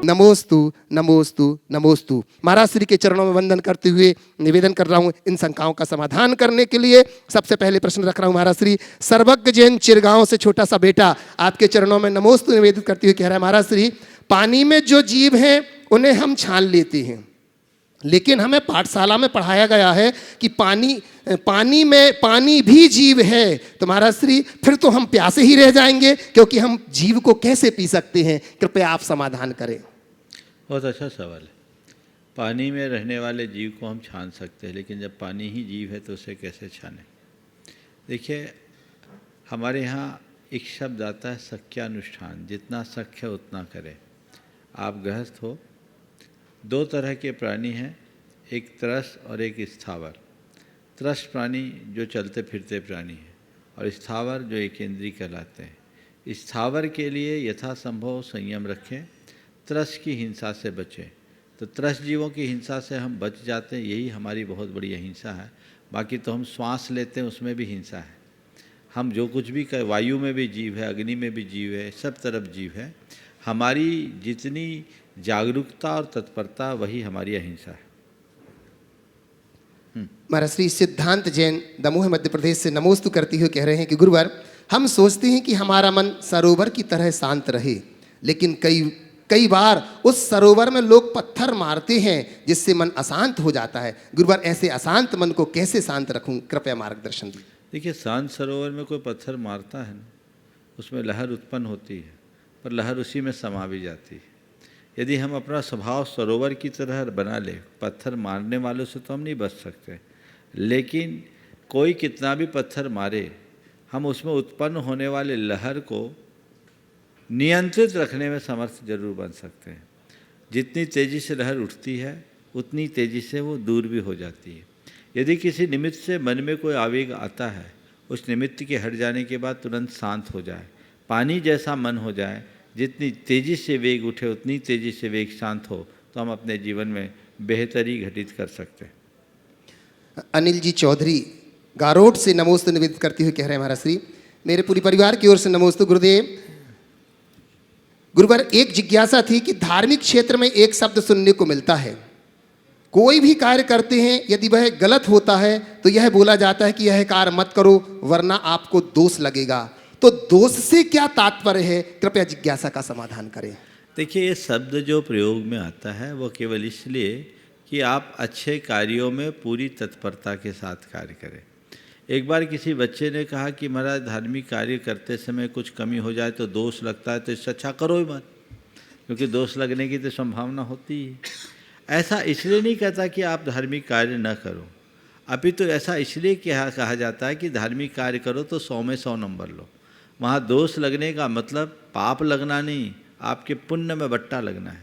नमोस्तु नमोस्तु नमोस्तु। महाराज श्री के चरणों में वंदन करते हुए निवेदन कर रहा हूँ इन शंकाओं का समाधान करने के लिए। सबसे पहले प्रश्न रख रहा हूँ महाराज श्री सर्वज्ञ जैन चिरगांव से छोटा सा बेटा आपके चरणों में नमोस्तु निवेदित करते हुए कह रहा है महाराज श्री पानी में जो जीव हैं उन्हें हम छान लेते हैं, लेकिन हमें पाठशाला में पढ़ाया गया है कि पानी में पानी भी जीव है। तो महाराज श्री फिर तो हम प्यासे ही रह जाएंगे, क्योंकि हम जीव को कैसे पी सकते हैं? कृपया आप समाधान करें। बहुत अच्छा सवाल है। पानी में रहने वाले जीव को हम छान सकते हैं, लेकिन जब पानी ही जीव है तो उसे कैसे छाने? देखिए, हमारे यहाँ एक शब्द आता है सख्यानुष्ठान, जितना सख्य उतना करें। आप गृहस्थ हो, दो तरह के प्राणी हैं, एक त्रस और एक स्थावर। त्रस प्राणी जो चलते फिरते प्राणी हैं और स्थावर जो एकेंद्रीय कहलाते हैं। स्थावर के लिए यथासंभव संयम रखें, त्रस की हिंसा से बचें। तो त्रस जीवों की हिंसा से हम बच जाते हैं, यही हमारी बहुत बड़ी अहिंसा है। बाकी तो हम श्वास लेते हैं उसमें भी हिंसा है। हम जो कुछ भी कर, वायु में भी जीव है, अग्नि में भी जीव है, सब तरफ जीव है। हमारी जितनी जागरूकता और तत्परता वही हमारी अहिंसा है। महाराज श्री सिद्धांत जैन दमोह मध्य प्रदेश से नमोस्तु करते हुए कह रहे हैं कि गुरुवर हम सोचते हैं कि हमारा मन सरोवर की तरह शांत रहे, लेकिन कई बार उस सरोवर में लोग पत्थर मारते हैं जिससे मन अशांत हो जाता है। गुरुवर ऐसे अशांत मन को कैसे शांत रखूं? कृपया मार्गदर्शन दीजिए। देखिए, शांत सरोवर में कोई पत्थर मारता है ना, उसमें लहर उत्पन्न होती है, पर लहर उसी में समा भी जाती है। यदि हम अपना स्वभाव सरोवर की तरह बना ले, पत्थर मारने वालों से तो हम नहीं बच सकते, लेकिन कोई कितना भी पत्थर मारे, हम उसमें उत्पन्न होने वाले लहर को नियंत्रित रखने में समर्थ जरूर बन सकते हैं। जितनी तेज़ी से लहर उठती है उतनी तेज़ी से वो दूर भी हो जाती है। यदि किसी निमित्त से मन में कोई आवेग आता है, उस निमित्त के हट जाने के बाद तुरंत शांत हो जाए, पानी जैसा मन हो जाए, जितनी तेज़ी से वेग उठे उतनी तेज़ी से वेग शांत हो, तो हम अपने जीवन में बेहतरी घटित कर सकते हैं। अनिल जी चौधरी गारोट से नमोस्तु निवेदित करते हुए कह रहे हैं महाराज श्री मेरे पूरी परिवार की ओर से नमोस्तु गुरुदेव। गुरुवर एक जिज्ञासा थी कि धार्मिक क्षेत्र में एक शब्द सुनने को मिलता है, कोई भी कार्य करते हैं यदि वह गलत होता है तो यह बोला जाता है कि यह कार्य मत करो वरना आपको दोष लगेगा। तो दोष से क्या तात्पर्य है? कृपया जिज्ञासा का समाधान करें। देखिए, ये शब्द जो प्रयोग में आता है वो केवल इसलिए कि आप अच्छे कार्यों में पूरी तत्परता के साथ कार्य करें। एक बार किसी बच्चे ने कहा कि महाराज धार्मिक कार्य करते समय कुछ कमी हो जाए तो दोष लगता है, तो इससे अच्छा करो ही मत, क्योंकि दोष लगने की तो संभावना होती है। ऐसा इसलिए नहीं कहता कि आप धार्मिक कार्य न करो, अभी तो ऐसा इसलिए कहा जाता है कि धार्मिक कार्य करो तो 100 में 100 नंबर लो। वहाँ दोष लगने का मतलब पाप लगना नहीं, आपके पुण्य में बट्टा लगना है,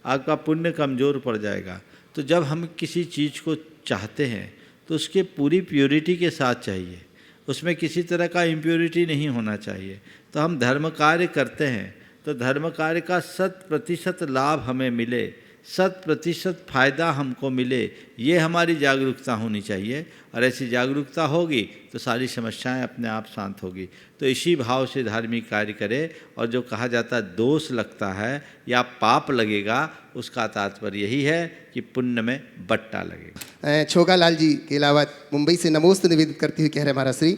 आपका पुण्य कमज़ोर पड़ जाएगा। तो जब हम किसी चीज़ को चाहते हैं तो उसके पूरी प्योरिटी के साथ चाहिए, उसमें किसी तरह का इम्प्योरिटी नहीं होना चाहिए। तो हम धर्म कार्य करते हैं तो धर्म कार्य का 100% लाभ हमें मिले, 100% फ़ायदा हमको मिले, ये हमारी जागरूकता होनी चाहिए। और ऐसी जागरूकता होगी तो सारी समस्याएं अपने आप शांत होगी। तो इसी भाव से धार्मिक कार्य करें। और जो कहा जाता है दोष लगता है या पाप लगेगा, उसका तात्पर्य यही है कि पुण्य में बट्टा लगेगा। छोगालाल जी केलावत मुंबई से नमोस्तु निवेदित करते हुए कह रहे महाराज श्री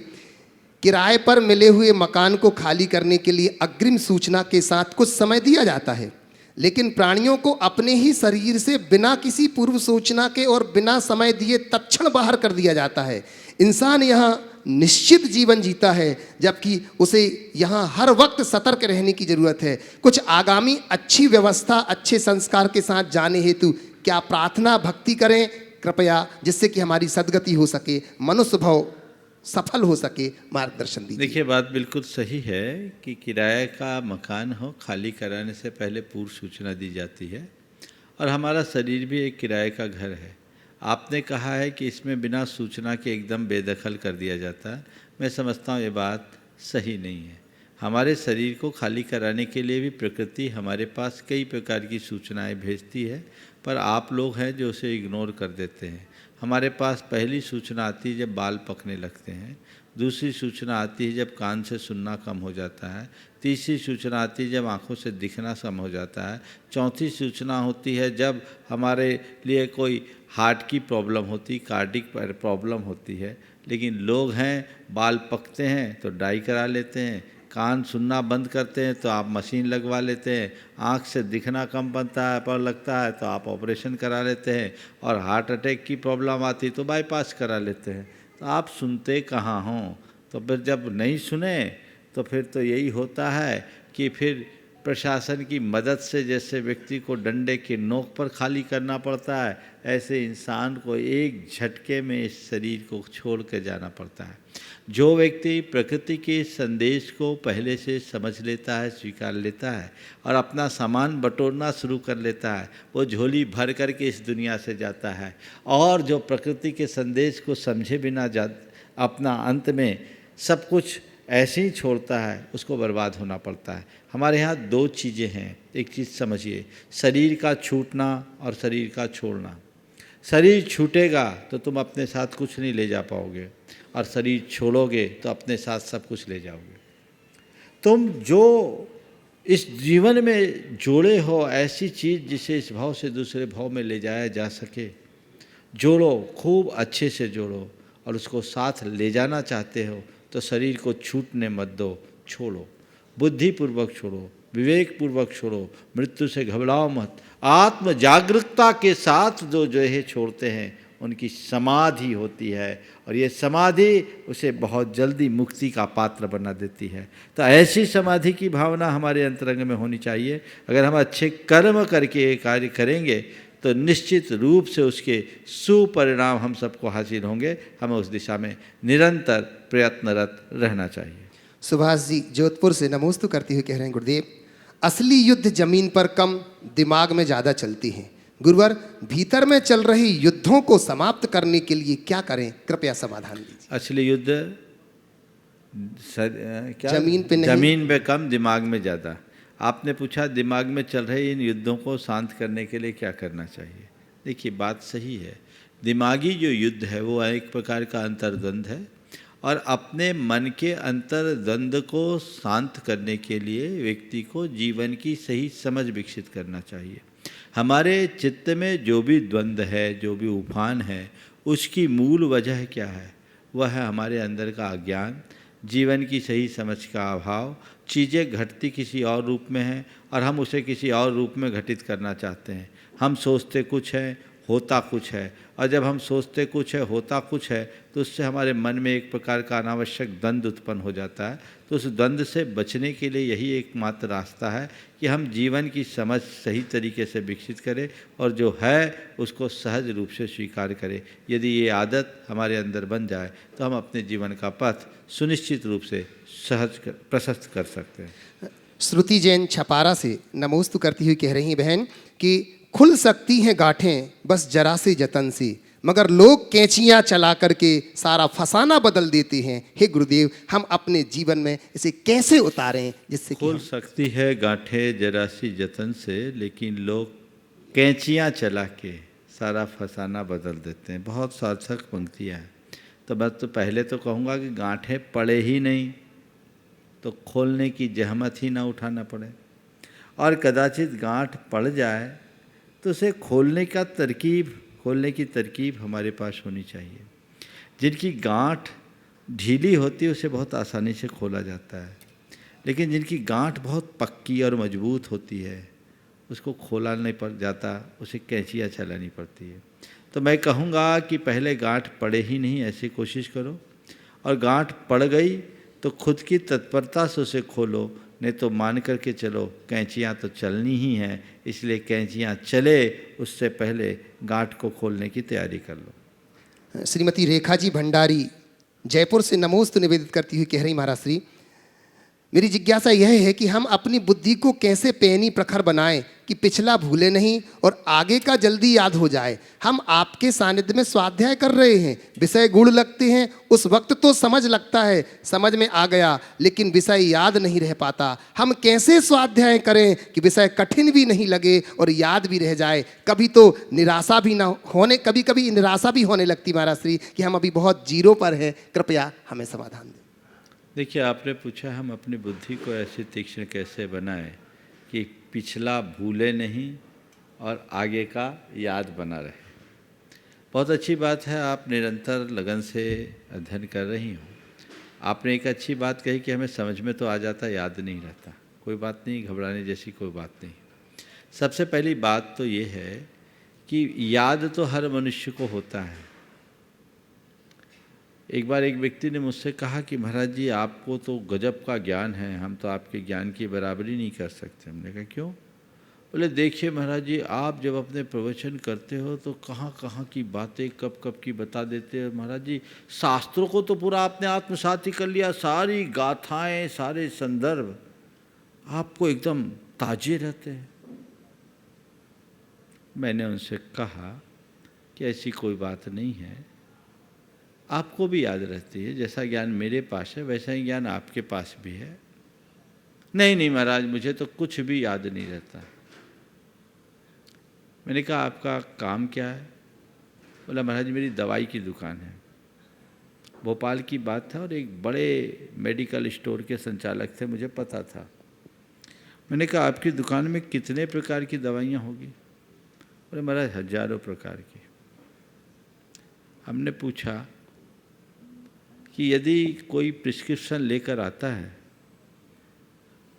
किराए पर मिले हुए मकान को खाली करने के लिए अग्रिम सूचना के साथ कुछ समय दिया जाता है, लेकिन प्राणियों को अपने ही शरीर से बिना किसी पूर्व सूचना के और बिना समय दिए तत्क्षण बाहर कर दिया जाता है। इंसान यहाँ निश्चित जीवन जीता है, जबकि उसे यहाँ हर वक्त सतर्क रहने की जरूरत है। कुछ आगामी अच्छी व्यवस्था अच्छे संस्कार के साथ जाने हेतु क्या प्रार्थना भक्ति करें कृपया, जिससे कि हमारी सद्गति हो सके, मनुष्य भाव सफल हो सके? मार्गदर्शन दीजिए। देखिए, बात बिल्कुल सही है कि किराए का मकान हो, खाली कराने से पहले पूर्व सूचना दी जाती है। और हमारा शरीर भी एक किराए का घर है। आपने कहा है कि इसमें बिना सूचना के एकदम बेदखल कर दिया जाता है। मैं समझता हूँ ये बात सही नहीं है। हमारे शरीर को खाली कराने के लिए भी प्रकृति हमारे पास कई प्रकार की सूचनाएं भेजती है, पर आप लोग हैं जो उसे इग्नोर कर देते हैं। हमारे पास पहली सूचना आती है जब बाल पकने लगते हैं, दूसरी सूचना आती है जब कान से सुनना कम हो जाता है, तीसरी सूचना आती है जब आँखों से दिखना कम हो जाता है, चौथी सूचना होती है जब हमारे लिए कोई हार्ट की प्रॉब्लम होती, कार्डिक प्रॉब्लम होती है। लेकिन लोग हैं, बाल पकते हैं तो डाई करा लेते हैं, कान सुनना बंद करते हैं तो आप मशीन लगवा लेते हैं, आँख से दिखना कम बनता है पर लगता है तो आप ऑपरेशन करा लेते हैं, और हार्ट अटैक की प्रॉब्लम आती तो बाईपास करा लेते हैं। तो आप सुनते कहाँ हों? तो फिर जब नहीं सुने तो फिर तो यही होता है कि फिर प्रशासन की मदद से जैसे व्यक्ति को डंडे के नोक पर खाली करना पड़ता है, ऐसे इंसान को एक झटके में इस शरीर को छोड़ कर जाना पड़ता है। जो व्यक्ति प्रकृति के संदेश को पहले से समझ लेता है, स्वीकार लेता है और अपना सामान बटोरना शुरू कर लेता है, वो झोली भर करके इस दुनिया से जाता है। और जो प्रकृति के संदेश को समझे बिना अपना अंत में सब कुछ ऐसे ही छोड़ता है, उसको बर्बाद होना पड़ता है। हमारे यहाँ दो चीज़ें हैं, एक चीज़ समझिए, शरीर का छूटना और शरीर का छोड़ना। शरीर छूटेगा तो तुम अपने साथ कुछ नहीं ले जा पाओगे, और शरीर छोड़ोगे तो अपने साथ सब कुछ ले जाओगे। तुम जो इस जीवन में जोड़े हो ऐसी चीज़ जिसे इस भाव से दूसरे भाव में ले जाया जा सके, जोड़ो, खूब अच्छे से जोड़ो, और उसको साथ ले जाना चाहते हो तो शरीर को छूटने मत दो, छोड़ो, बुद्धिपूर्वक छोड़ो, विवेकपूर्वक छोड़ो, मृत्यु से घबराओ मत। आत्म जागरूकता के साथ जो है छोड़ते हैं उनकी समाधि होती है, और ये समाधि उसे बहुत जल्दी मुक्ति का पात्र बना देती है। तो ऐसी समाधि की भावना हमारे अंतरंग में होनी चाहिए। अगर हम अच्छे कर्म करके ये कार्य करेंगे तो निश्चित रूप से उसके सुपरिणाम हम सबको हासिल होंगे। हमें उस दिशा में निरंतर प्रयत्नरत रहना चाहिए। सुभाष जी जोधपुर से नमोस्तु करते हुए कह रहे हैं, गुरुदेव, असली युद्ध जमीन पर कम, दिमाग में ज़्यादा चलती हैं। गुरुवर, भीतर में चल रहे युद्धों को समाप्त करने के लिए क्या करें, कृपया समाधान दीजिए। असली युद्ध क्या? जमीन पे नहीं, जमीन पे कम, दिमाग में ज़्यादा। आपने पूछा दिमाग में चल रहे इन युद्धों को शांत करने के लिए क्या करना चाहिए। देखिए, बात सही है। दिमागी जो युद्ध है वो एक प्रकार का अंतर्द्वंद है, और अपने मन के अंतर्द्वंद को शांत करने के लिए व्यक्ति को जीवन की सही समझ विकसित करना चाहिए। हमारे चित्त में जो भी द्वंद्व है, जो भी उफान है, उसकी मूल वजह क्या है? वह है हमारे अंदर का अज्ञान, जीवन की सही समझ का अभाव। चीज़ें घटती किसी और रूप में हैं और हम उसे किसी और रूप में घटित करना चाहते हैं। हम सोचते कुछ है, होता कुछ है, और जब हम सोचते कुछ है, होता कुछ है, तो उससे हमारे मन में एक प्रकार का अनावश्यक द्वंद्व उत्पन्न हो जाता है। तो उस द्वंद्व से बचने के लिए यही एकमात्र रास्ता है कि हम जीवन की समझ सही तरीके से विकसित करें और जो है उसको सहज रूप से स्वीकार करें। यदि ये आदत हमारे अंदर बन जाए तो हम अपने जीवन का पथ सुनिश्चित रूप से प्रशस्त कर सकते हैं। श्रुति जैन छपारा से नमोस्तु करती हुई कह रही हैं, बहन, कि खुल सकती हैं गांठें बस जरा से जतन से, मगर लोग कैंचियां चला करके सारा फसाना बदल देते हैं। हे गुरुदेव, हम अपने जीवन में इसे कैसे उतारें जिससे खुल सकती है गांठें जरा सी जतन से, लेकिन लोग कैंचियां चला के सारा फसाना बदल देते हैं। बहुत सार्थक पंक्तियाँ हैं। तो मैं तो पहले तो कहूँगा कि गांठें पड़े ही नहीं तो खोलने की जहमत ही ना उठाना पड़े, और कदाचित गांठ पड़ जाए तो उसे खोलने की तरकीब हमारे पास होनी चाहिए। जिनकी गांठ ढीली होती है उसे बहुत आसानी से खोला जाता है, लेकिन जिनकी गांठ बहुत पक्की और मजबूत होती है उसको खोला नहीं पड़ जाता, उसे कैंचियाँ चलानी पड़ती है। तो मैं कहूँगा कि पहले गांठ पड़े ही नहीं ऐसी कोशिश करो, और गांठ पड़ गई तो खुद की तत्परता से उसे खोलो, नहीं तो मान करके चलो कैंचियाँ तो चलनी ही हैं, इसलिए कैंचियाँ चले उससे पहले गांठ को खोलने की तैयारी कर लो। श्रीमती रेखा जी भंडारी जयपुर से नमोस्तु निवेदित करती हुई कह रही, महाराज श्री, मेरी जिज्ञासा यह है कि हम अपनी बुद्धि को कैसे पैनी प्रखर बनाएं कि पिछला भूले नहीं और आगे का जल्दी याद हो जाए। हम आपके सानिध्य में स्वाध्याय कर रहे हैं, विषय गूढ़ लगते हैं, उस वक्त तो समझ लगता है, समझ में आ गया, लेकिन विषय याद नहीं रह पाता। हम कैसे स्वाध्याय करें कि विषय कठिन भी नहीं लगे और याद भी रह जाए। कभी तो निराशा भी ना होने कभी कभी निराशा भी होने लगती महाराज श्री कि हम अभी बहुत जीरो पर हैं, कृपया हमें समाधान दें। देखिए, आपने पूछा हम अपनी बुद्धि को ऐसी तीक्ष्ण कैसे बनाएं कि पिछला भूले नहीं और आगे का याद बना रहे। बहुत अच्छी बात है, आप निरंतर लगन से अध्ययन कर रही हो। आपने एक अच्छी बात कही कि हमें समझ में तो आ जाता, याद नहीं रहता। कोई बात नहीं, घबराने जैसी कोई बात नहीं। सबसे पहली बात तो ये है कि याद तो हर मनुष्य को होता है। एक बार एक व्यक्ति ने मुझसे कहा कि महाराज जी, आपको तो गजब का ज्ञान है, हम तो आपके ज्ञान की बराबरी नहीं कर सकते। हमने कहा क्यों? बोले देखिए महाराज जी, आप जब अपने प्रवचन करते हो तो कहाँ कहाँ की बातें कब कब की बता देते हो। महाराज जी, शास्त्रों को तो पूरा आपने आत्मसात ही कर लिया, सारी गाथाएं, सारे संदर्भ आपको एकदम ताजे रहते हैं। मैंने उनसे कहा कि ऐसी कोई बात नहीं है, आपको भी याद रहती है। जैसा ज्ञान मेरे पास है वैसा ही ज्ञान आपके पास भी है। नहीं नहीं महाराज, मुझे तो कुछ भी याद नहीं रहता। मैंने कहा आपका काम क्या है? बोला महाराज मेरी दवाई की दुकान है। भोपाल की बात था और एक बड़े मेडिकल स्टोर के संचालक थे, मुझे पता था। मैंने कहा आपकी दुकान में कितने प्रकार की दवाइयाँ होगी? बोले महाराज हजारों प्रकार की। हमने पूछा कि यदि कोई प्रिस्क्रिप्शन लेकर आता है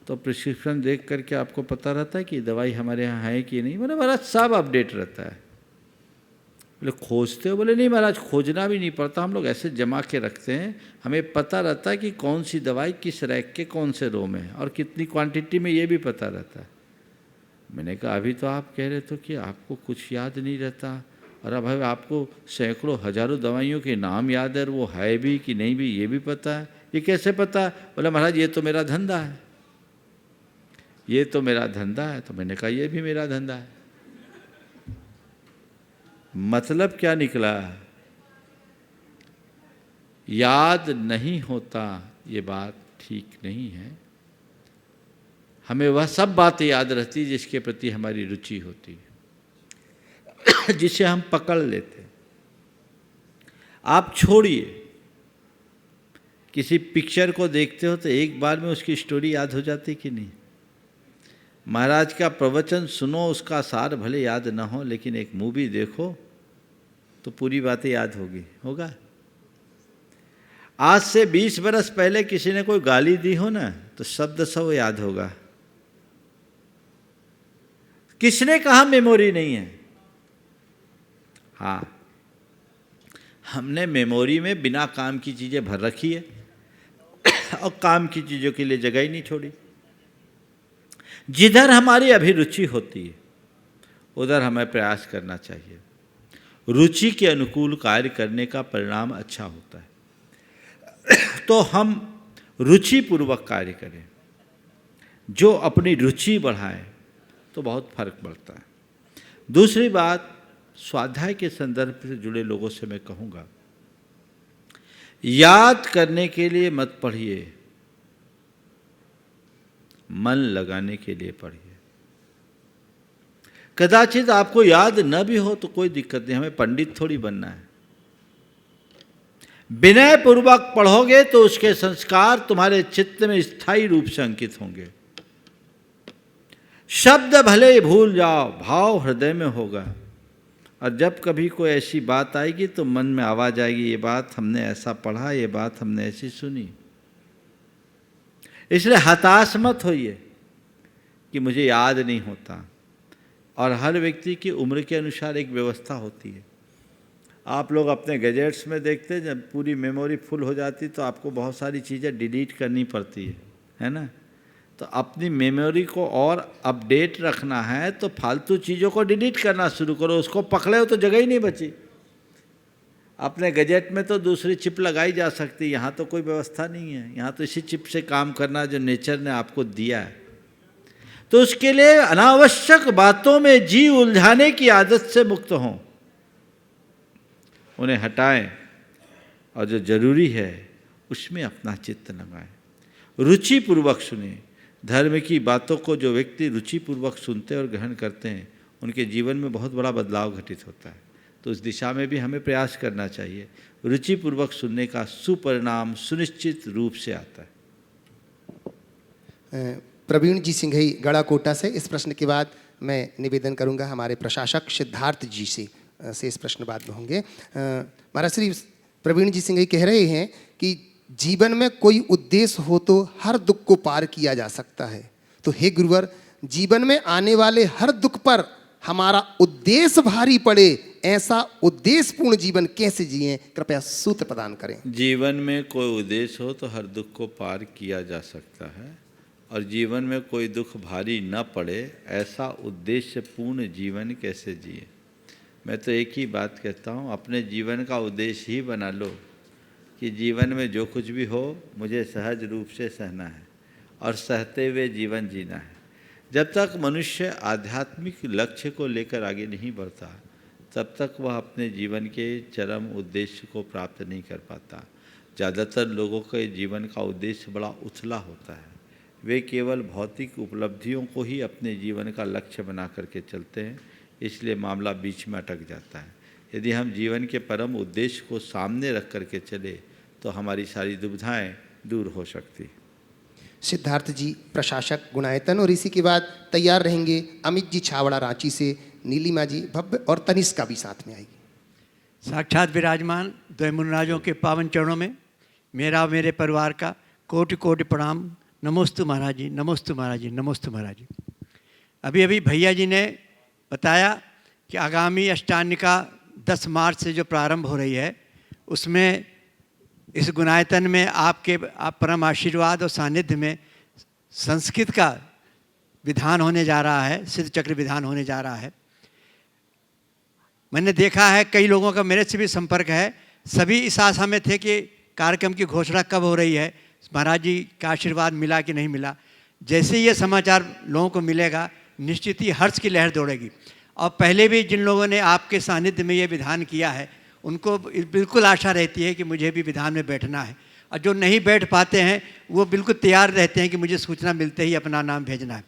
तो प्रिस्क्रिप्शन देख करके आपको पता रहता है कि दवाई हमारे यहाँ है कि नहीं? बोले महाराज सब अपडेट रहता है। बोले खोजते हो? बोले नहीं महाराज, खोजना भी नहीं पड़ता, हम लोग ऐसे जमा के रखते हैं, हमें पता रहता है कि कौन सी दवाई किस रैक के कौन से रो में है और कितनी क्वांटिटी में, ये भी पता रहता है। मैंने कहा अभी तो आप कह रहे थे कि आपको कुछ याद नहीं रहता और अब आपको सैकड़ों हजारों दवाइयों के नाम याद है और वो है भी कि नहीं भी ये भी पता है। ये कैसे पता है? बोला महाराज ये तो मेरा धंधा है, ये तो मेरा धंधा है। तो मैंने कहा ये भी मेरा धंधा है। मतलब क्या निकला? याद नहीं होता, ये बात ठीक नहीं है। हमें वह सब बातें याद रहती जिसके प्रति हमारी रुचि होती है, जिसे हम पकड़ लेते। आप छोड़िए, किसी पिक्चर को देखते हो तो एक बार में उसकी स्टोरी याद हो जाती कि नहीं? महाराज का प्रवचन सुनो, उसका सार भले याद ना हो, लेकिन एक मूवी देखो तो पूरी बातें याद होगा। आज से 20 बरस पहले किसी ने कोई गाली दी हो ना तो शब्द सब याद होगा। किसने कहा मेमोरी नहीं है? हाँ, हमने मेमोरी में बिना काम की चीज़ें भर रखी है और काम की चीज़ों के लिए जगह ही नहीं छोड़ी। जिधर हमारी अभिरुचि होती है उधर हमें प्रयास करना चाहिए। रुचि के अनुकूल कार्य करने का परिणाम अच्छा होता है। तो हम रुचिपूर्वक कार्य करें, जो अपनी रुचि बढ़ाए तो बहुत फर्क पड़ता है। दूसरी बात, स्वाध्याय के संदर्भ से जुड़े लोगों से मैं कहूँगा, याद करने के लिए मत पढ़िए, मन लगाने के लिए पढ़िए। कदाचित आपको याद न भी हो तो कोई दिक्कत नहीं, हमें पंडित थोड़ी बनना है। विनय पूर्वक पढ़ोगे तो उसके संस्कार तुम्हारे चित्त में स्थायी रूप से अंकित होंगे। शब्द भले भूल जाओ, भाव हृदय में होगा। और जब कभी कोई ऐसी बात आएगी तो मन में आवाज आएगी, ये बात हमने ऐसा पढ़ा, ये बात हमने ऐसी सुनी। इसलिए हताश मत होइए कि मुझे याद नहीं होता। और हर व्यक्ति की उम्र के अनुसार एक व्यवस्था होती है। आप लोग अपने गैजेट्स में देखते हैं, जब पूरी मेमोरी फुल हो जाती तो आपको बहुत सारी चीज़ें डिलीट करनी पड़ती है ना? तो अपनी मेमोरी को और अपडेट रखना है तो फालतू चीज़ों को डिलीट करना शुरू करो। उसको पकड़े हो तो जगह ही नहीं बची। अपने गजेट में तो दूसरी चिप लगाई जा सकती, यहाँ तो कोई व्यवस्था नहीं है। यहाँ तो इसी चिप से काम करना जो नेचर ने आपको दिया है। तो उसके लिए अनावश्यक बातों में जी उलझाने की आदत से मुक्त हों, उन्हें हटाएं और जो जरूरी है उसमें अपना चित्त लगाएं। रुचिपूर्वक सुने। धर्म की बातों को जो व्यक्ति रुचिपूर्वक सुनते और ग्रहण करते हैं उनके जीवन में बहुत बड़ा बदलाव घटित होता है। तो उस दिशा में भी हमें प्रयास करना चाहिए। रुचिपूर्वक सुनने का सुपरिणाम सुनिश्चित रूप से आता है। प्रवीण जी सिंघई गढ़ाकोटा से इस प्रश्न के बाद मैं निवेदन करूंगा हमारे प्रशासक सिद्धार्थ जी से इस प्रश्न बाद में होंगे। महाराज श्री प्रवीण जी सिंघई कह रहे हैं कि जीवन में कोई उद्देश्य हो तो हर दुख को पार किया जा सकता है। तो हे गुरुवर, जीवन में आने वाले हर दुख पर हमारा उद्देश्य भारी पड़े, ऐसा उद्देश्यपूर्ण जीवन कैसे जिएं, कृपया सूत्र प्रदान करें। जीवन में कोई उद्देश्य हो तो हर दुख को पार किया जा सकता है, और जीवन में कोई दुख भारी न पड़े, ऐसा उद्देश्यपूर्ण जीवन कैसे जिए। मैं तो एक ही बात कहता हूँ, अपने जीवन का उद्देश्य ही बना लो कि जीवन में जो कुछ भी हो मुझे सहज रूप से सहना है और सहते हुए जीवन जीना है। जब तक मनुष्य आध्यात्मिक लक्ष्य को लेकर आगे नहीं बढ़ता तब तक वह अपने जीवन के चरम उद्देश्य को प्राप्त नहीं कर पाता। ज़्यादातर लोगों के जीवन का उद्देश्य बड़ा उथला होता है। वे केवल भौतिक उपलब्धियों को ही अपने जीवन का लक्ष्य बना करके चलते हैं, इसलिए मामला बीच में अटक जाता है। यदि हम जीवन के परम उद्देश्य को सामने रख करके चले तो हमारी सारी दुविधाएं दूर हो सकती। सिद्धार्थ जी प्रशासक गुणायतन, और इसी के बाद तैयार रहेंगे अमित जी छावड़ा रांची से, नीलिमा जी भव्य और तनिष्का भी साथ में आएगी। साक्षात विराजमान द्वैमुनिराजों के पावन चरणों में मेरा और मेरे परिवार का कोटि कोटि प्रणाम। नमोस्तु महाराज जी, नमोस्तु महाराज जी, नमोस्तु महाराज जी। अभी अभी भैया जी ने बताया कि आगामी अष्टांगिका 10 मार्च से जो प्रारंभ हो रही है उसमें इस गुणायतन में आपके परम आशीर्वाद और सानिध्य में संस्कृत का विधान होने जा रहा है, सिद्ध चक्र विधान होने जा रहा है। मैंने देखा है कई लोगों का मेरे से भी संपर्क है, सभी इस आशा में थे कि कार्यक्रम की घोषणा कब हो रही है, महाराज जी का आशीर्वाद मिला कि नहीं मिला। जैसे ये समाचार लोगों को मिलेगा निश्चित ही हर्ष की लहर दौड़ेगी। और पहले भी जिन लोगों ने आपके सानिध्य में ये विधान किया है उनको बिल्कुल आशा रहती है कि मुझे भी विधान में बैठना है, और जो नहीं बैठ पाते हैं वो बिल्कुल तैयार रहते हैं कि मुझे सूचना मिलते ही अपना नाम भेजना है।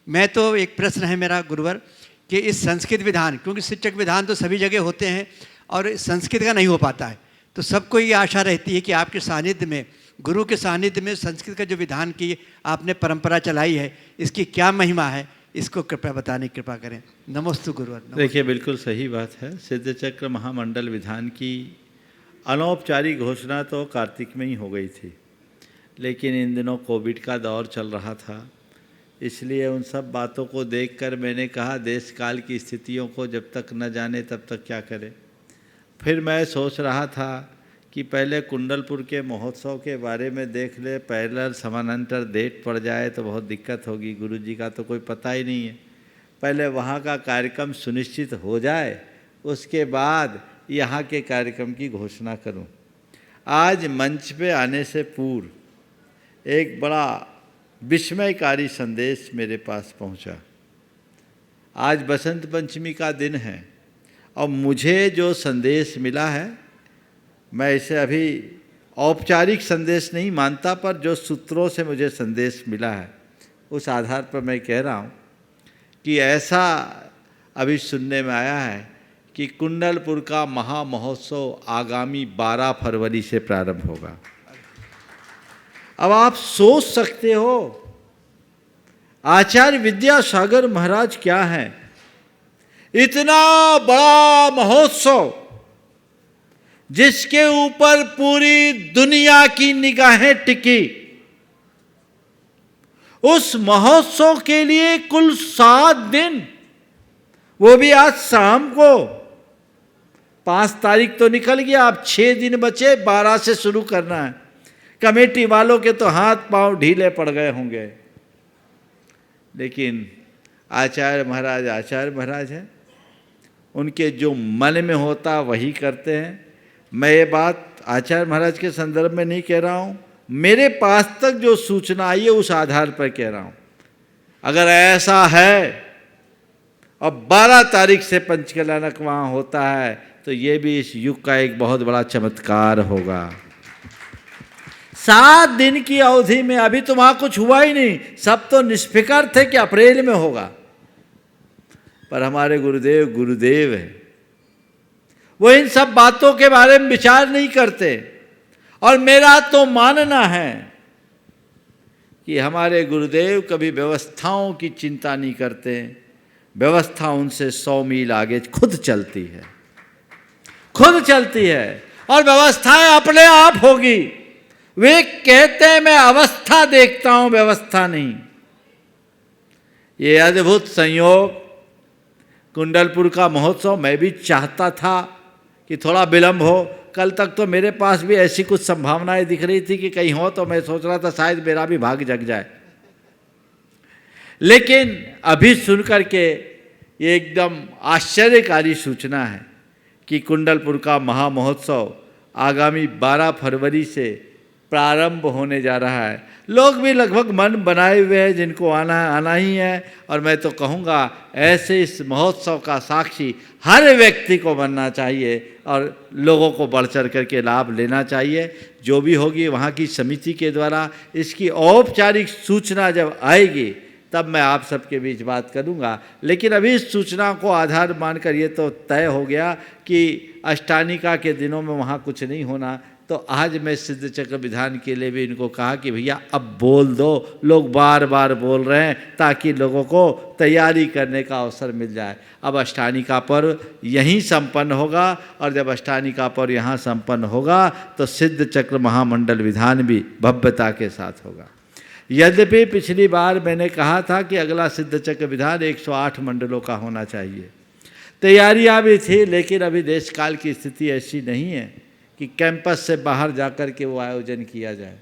मैं तो एक प्रश्न है मेरा गुरुवर कि इस संस्कृत विधान, क्योंकि शिक्षक विधान तो सभी जगह होते हैं और संस्कृत का नहीं हो पाता है, तो सबको ये आशा रहती है कि आपके सानिध्य में, गुरु के सानिध्य में संस्कृत का जो विधान की आपने परंपरा चलाई है इसकी क्या महिमा है, इसको कृपया बताने की कृपा करें। नमोस्तु गुरुवर। देखिए बिल्कुल सही बात है। सिद्ध चक्र महामंडल विधान की अनौपचारिक घोषणा तो कार्तिक में ही हो गई थी, लेकिन इन दिनों कोविड का दौर चल रहा था, इसलिए उन सब बातों को देखकर मैंने कहा देश काल की स्थितियों को जब तक न जाने तब तक क्या करें। फिर मैं सोच रहा था कि पहले कुंडलपुर के महोत्सव के बारे में देख ले, पैरेलल समानांतर डेट पड़ जाए तो बहुत दिक्कत होगी। गुरुजी का तो कोई पता ही नहीं है। पहले वहाँ का कार्यक्रम सुनिश्चित हो जाए, उसके बाद यहाँ के कार्यक्रम की घोषणा करूँ। आज मंच पे आने से पूर्व एक बड़ा विस्मयकारी संदेश मेरे पास पहुँचा। आज बसंत पंचमी का दिन है और मुझे जो संदेश मिला है, मैं इसे अभी औपचारिक संदेश नहीं मानता, पर जो सूत्रों से मुझे संदेश मिला है उस आधार पर मैं कह रहा हूँ कि ऐसा अभी सुनने में आया है कि कुंडलपुर का महामहोत्सव आगामी 12 फरवरी से प्रारंभ होगा। अब आप सोच सकते हो आचार्य विद्यासागर महाराज क्या हैं, इतना बड़ा महोत्सव जिसके ऊपर पूरी दुनिया की निगाहें टिकी, उस महोत्सव के लिए कुल 7 दिन, वो भी आज शाम को। 5 तारीख तो निकल गया, अब 6 दिन बचे, 12 से शुरू करना है। कमेटी वालों के तो हाथ पांव ढीले पड़ गए होंगे, लेकिन आचार्य महाराज हैं। उनके जो मन में होता वही करते हैं, मैं ये बात आचार्य महाराज के संदर्भ में नहीं कह रहा हूँ, मेरे पास तक जो सूचना आई है उस आधार पर कह रहा हूँ। अगर ऐसा है और 12 तारीख से पंचकल्याणक वहाँ होता है तो ये भी इस युग का एक बहुत बड़ा चमत्कार होगा। 7 दिन की अवधि में, अभी तो वहाँ कुछ हुआ ही नहीं, सब तो निष्फिकर थे कि अप्रैल में होगा, पर हमारे गुरुदेव है, वो इन सब बातों के बारे में विचार नहीं करते। और मेरा तो मानना है कि हमारे गुरुदेव कभी व्यवस्थाओं की चिंता नहीं करते, व्यवस्था उनसे 100 मील आगे खुद चलती है, खुद चलती है, और व्यवस्थाएं अपने आप होगी। वे कहते हैं मैं अवस्था देखता हूं, व्यवस्था नहीं। ये अद्भुत संयोग, कुंडलपुर का महोत्सव, मैं भी चाहता था कि थोड़ा विलंब हो। कल तक तो मेरे पास भी ऐसी कुछ संभावनाएं दिख रही थी कि कहीं हो, तो मैं सोच रहा था शायद मेरा भी भाग जग जाए। लेकिन अभी सुनकर के ये एकदम आश्चर्यकारी सूचना है कि कुंडलपुर का महामहोत्सव आगामी 12 फरवरी से प्रारंभ होने जा रहा है। लोग भी लगभग मन बनाए हुए हैं, जिनको आना है आना ही है। और मैं तो कहूँगा ऐसे इस महोत्सव का साक्षी हर व्यक्ति को बनना चाहिए और लोगों को बढ़ चढ़ करके लाभ लेना चाहिए। जो भी होगी वहाँ की समिति के द्वारा इसकी औपचारिक सूचना जब आएगी तब मैं आप सबके बीच बात करूँगा। लेकिन अभी इस सूचना को आधार मानकर ये तो तय हो गया कि अष्टानिका के दिनों में वहाँ कुछ नहीं होना। तो आज मैं सिद्ध चक्र विधान के लिए भी इनको कहा कि भैया अब बोल दो, लोग बार बार बोल रहे हैं, ताकि लोगों को तैयारी करने का अवसर मिल जाए। अब अष्टानिका पर्व यहीं संपन्न होगा, और जब अष्टानिका पर्व यहाँ संपन्न होगा तो सिद्ध चक्र महामंडल विधान भी भव्यता के साथ होगा। यद्यपि पिछली बार मैंने कहा था कि अगला सिद्ध चक्र विधान 108 मंडलों का होना चाहिए, तैयारियाँ भी थी, लेकिन अभी देश काल की स्थिति ऐसी नहीं है कि कैंपस से बाहर जाकर के वो आयोजन किया जाए।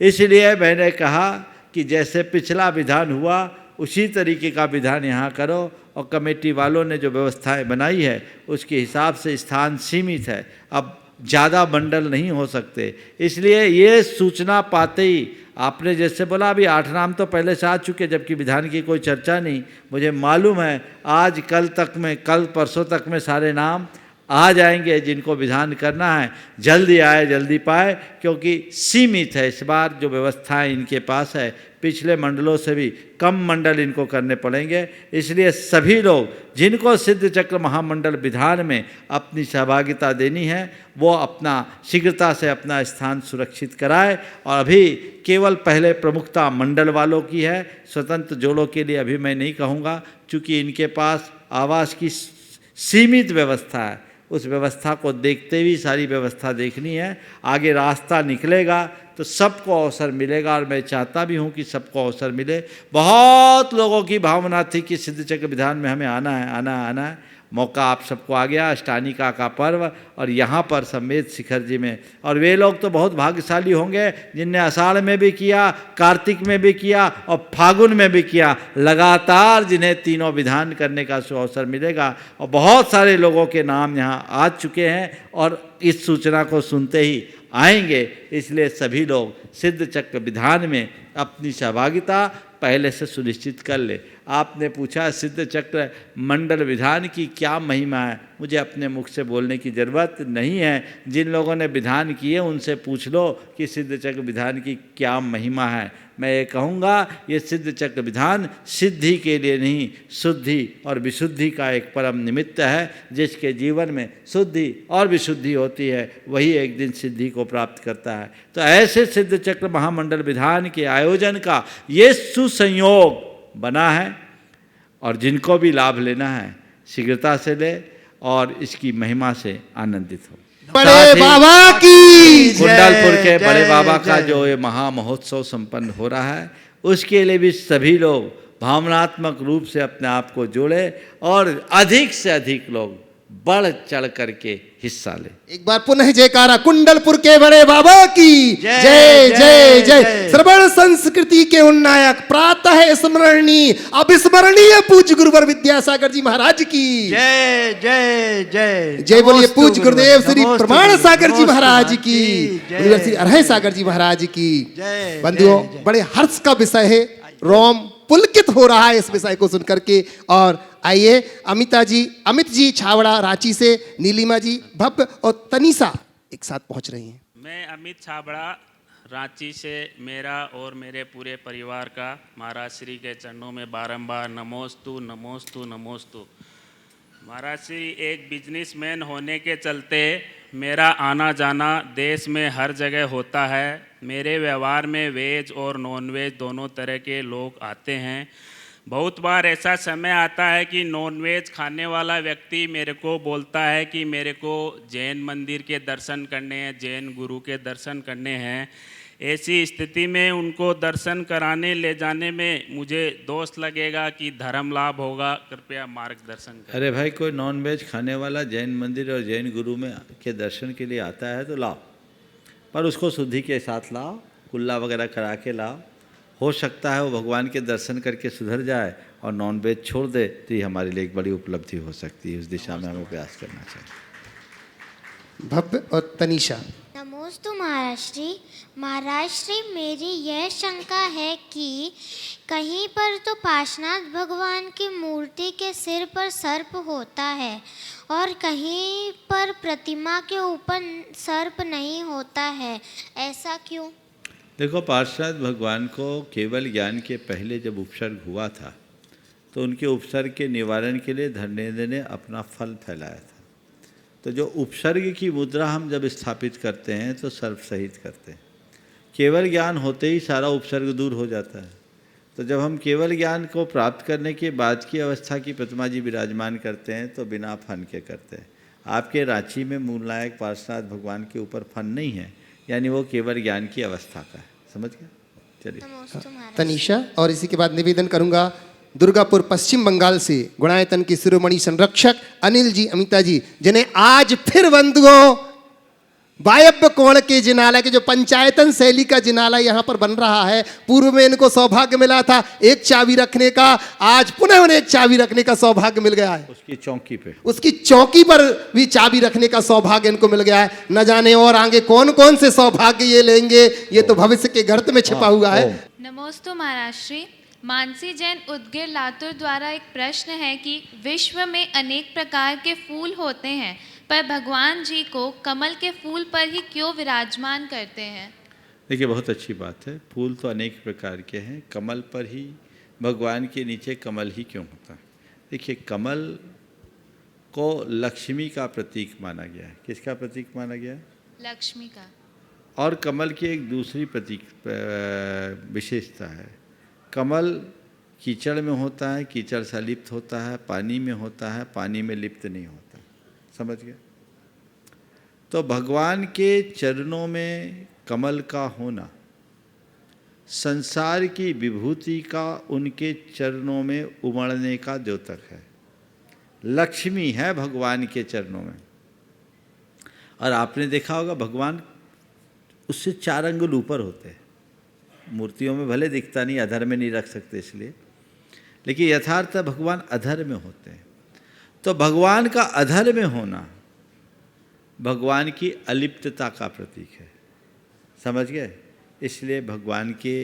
इसलिए मैंने कहा कि जैसे पिछला विधान हुआ उसी तरीके का विधान यहाँ करो, और कमेटी वालों ने जो व्यवस्थाएं बनाई है उसके हिसाब से स्थान सीमित है, अब ज़्यादा मंडल नहीं हो सकते। इसलिए ये सूचना पाते ही आपने जैसे बोला, अभी 8 नाम तो पहले से आ चुके, जबकि विधान की कोई चर्चा नहीं। मुझे मालूम है आज कल परसों तक में सारे नाम आ जाएंगे जिनको विधान करना है। जल्दी आए जल्दी पाए, क्योंकि सीमित है इस बार जो व्यवस्थाएं इनके पास है। पिछले मंडलों से भी कम मंडल इनको करने पड़ेंगे। इसलिए सभी लोग जिनको सिद्ध चक्र महामंडल विधान में अपनी सहभागिता देनी है वो अपना शीघ्रता से अपना स्थान सुरक्षित कराए। और अभी केवल पहले प्रमुखता मंडल वालों की है, स्वतंत्र जोड़ों के लिए अभी मैं नहीं कहूँगा, चूँकि इनके पास आवास की सीमित व्यवस्था है। उस व्यवस्था को देखते हुए सारी व्यवस्था देखनी है। आगे रास्ता निकलेगा तो सबको अवसर मिलेगा, और मैं चाहता भी हूँ कि सबको अवसर मिले। बहुत लोगों की भावना थी कि सिद्ध चक्र विधान में हमें आना है। मौका आप सबको आ गया, अष्टानिका का पर्व, और यहाँ पर समेत शिखर जी में। और वे लोग तो बहुत भाग्यशाली होंगे जिनने आषाढ़ में भी किया, कार्तिक में भी किया और फागुन में भी किया, लगातार जिन्हें तीनों विधान करने का अवसर मिलेगा। और बहुत सारे लोगों के नाम यहाँ आ चुके हैं और इस सूचना को सुनते ही आएंगे। इसलिए सभी लोग सिद्ध चक्र विधान में अपनी सहभागिता पहले से सुनिश्चित कर ले। आपने पूछा सिद्ध चक्र मंडल विधान की क्या महिमा है, मुझे अपने मुख से बोलने की ज़रूरत नहीं है। जिन लोगों ने विधान किए उनसे पूछ लो कि सिद्ध चक्र विधान की क्या महिमा है। मैं ये कहूँगा ये सिद्ध चक्र विधान सिद्धि के लिए नहीं, शुद्धि और विशुद्धि का एक परम निमित्त है। जिसके जीवन में शुद्धि और विशुद्धि होती है वही एक दिन सिद्धि को प्राप्त करता है। तो ऐसे सिद्ध चक्र महामंडल विधान के आयोजन का ये सुसंयोग बना है, और जिनको भी लाभ लेना है शीघ्रता से ले और इसकी महिमा से आनंदित हो। बड़े बाबा की कुंडलपुर के बड़े बाबा का जो ये महा महोत्सव संपन्न हो रहा है उसके लिए भी सभी लोग भावनात्मक रूप से अपने आप को जोड़े और अधिक से अधिक लोग बढ़ चढ़ करके हिस्सा ले। एक बार पुनः जयकारा कुंडलपुर के बड़े बाबा की जय जय जय। श्रवण संस्कृति के उन्नायक, प्रातः स्मरणीय अविस्मरणीय पूज्य गुरुवर विद्यासागर जी महाराज की जय जय जय। जय बोलिए नमोस्तु पूज्य गुरुदेव श्री नमोस्तु प्रमाण गुरु, सागर जी नमोस्तु महाराज की, जय। गुरुवर श्री अरहय सागर जी महाराज की। जय, बंधुओं, जय, जय। बड़े हर्ष का विषय है, रोम पुलकित हो रहा है इस विषय को सुनकर के। और आइए अमित जी छावड़ा रांची से, नीलिमा जी भव्य और तनीषा एक साथ पहुंच रही हैं। मैं अमित छाबड़ा रांची से, मेरा और मेरे पूरे परिवार का महाराज श्री के चरणों में बारंबार नमोस्तु नमोस्तु नमोस्तु। महाराज श्री, एक बिजनेसमैन होने के चलते मेरा आना जाना देश में हर जगह होता है। मेरे व्यवहार में वेज और नॉन वेज दोनों तरह के लोग आते हैं। बहुत बार ऐसा समय आता है कि नॉनवेज खाने वाला व्यक्ति मेरे को बोलता है कि मेरे को जैन मंदिर के दर्शन करने हैं, जैन गुरु के दर्शन करने हैं। ऐसी स्थिति में उनको दर्शन कराने ले जाने में मुझे दोष लगेगा कि धर्म लाभ होगा, कृपया मार्गदर्शन करें। अरे भाई, कोई नॉन वेज खाने वाला जैन मंदिर और जैन गुरु में के दर्शन के लिए आता है तो लाओ, पर उसको शुद्धि के साथ लाओ, कुल्ला वगैरह करा के लाओ। हो सकता है वो भगवान के दर्शन करके सुधर जाए और नॉन वेज छोड़ दे, तो ये हमारे लिए एक बड़ी उपलब्धि हो सकती है। उस दिशा में हमें प्रयास करना चाहिए। भव्य और तनीषा। नमोस्तु महाराज श्री, मेरी यह शंका है कि कहीं पर तो पार्श्वनाथ भगवान की मूर्ति के सिर पर सर्प होता है और कहीं पर प्रतिमा के ऊपर सर्प नहीं होता है, ऐसा क्यों? देखो, पार्षद भगवान को केवल ज्ञान के पहले जब उपसर्ग हुआ था तो उनके उपसर्ग के निवारण के लिए धर्मेंद्र ने अपना फल फैलाया था। तो जो उपसर्ग की मुद्रा हम जब स्थापित करते हैं तो सर्व सहित करते हैं। केवल ज्ञान होते ही सारा उपसर्ग दूर हो जाता है। तो जब हम केवल ज्ञान को प्राप्त करने के बाद की अवस्था की प्रतिमा जी विराजमान करते हैं तो बिना फन के करते हैं। आपके रांची में मूलनायक पार्श्वनाथ भगवान के ऊपर फन नहीं है, यानी वो केवल ज्ञान की अवस्था का है। समझ गया? चलिए नमोस्तु महाराज। तनीषा। और इसी के बाद निवेदन करूंगा दुर्गापुर पश्चिम बंगाल से गुणायतन के शिरोमणि संरक्षक अनिल जी अमिता जी, जिन्हें आज फिर बंधुओं वायव्य कोण के जिनालय के जो पंचायतन शैली का जिनालय यहाँ पर बन रहा है, पूर्व में इनको सौभाग्य मिला था एक चाबी रखने का, आज पुनः उन्हें एक चाबी रखने का सौभाग्य मिल गया है। उसकी चौकी पे, उसकी चौकी पर भी चाबी रखने का सौभाग्य इनको मिल गया है। न जाने और आगे कौन कौन से सौभाग्य ये लेंगे, ये तो भविष्य के गर्त में छिपा हुआ है। नमोस्तु महाराज श्री, मानसी जैन उदगिर लातूर द्वारा एक प्रश्न है कि विश्व में अनेक प्रकार के फूल होते हैं, पर भगवान जी को कमल के फूल पर ही क्यों विराजमान करते हैं? देखिए, बहुत अच्छी बात है। फूल तो अनेक प्रकार के हैं, कमल पर ही, भगवान के नीचे कमल ही क्यों होता है? देखिए, कमल को लक्ष्मी का प्रतीक माना गया है। किसका प्रतीक माना गया है? लक्ष्मी का। और कमल की एक दूसरी प्रतीक विशेषता है, कमल कीचड़ में होता है, कीचड़ से लिप्त होता है, पानी में होता है, पानी में लिप्त नहीं होता। समझ गए? तो भगवान के चरणों में कमल का होना संसार की विभूति का उनके चरणों में उमड़ने का द्योतक है। लक्ष्मी है भगवान के चरणों में। और आपने देखा होगा भगवान उससे 4 अंगुल ऊपर होते हैं। मूर्तियों में भले दिखता नहीं, अधर में नहीं रख सकते इसलिए, लेकिन यथार्थ भगवान अधर में होते हैं। तो भगवान का अधर में होना भगवान की अलिप्तता का प्रतीक है। समझ गए? इसलिए भगवान के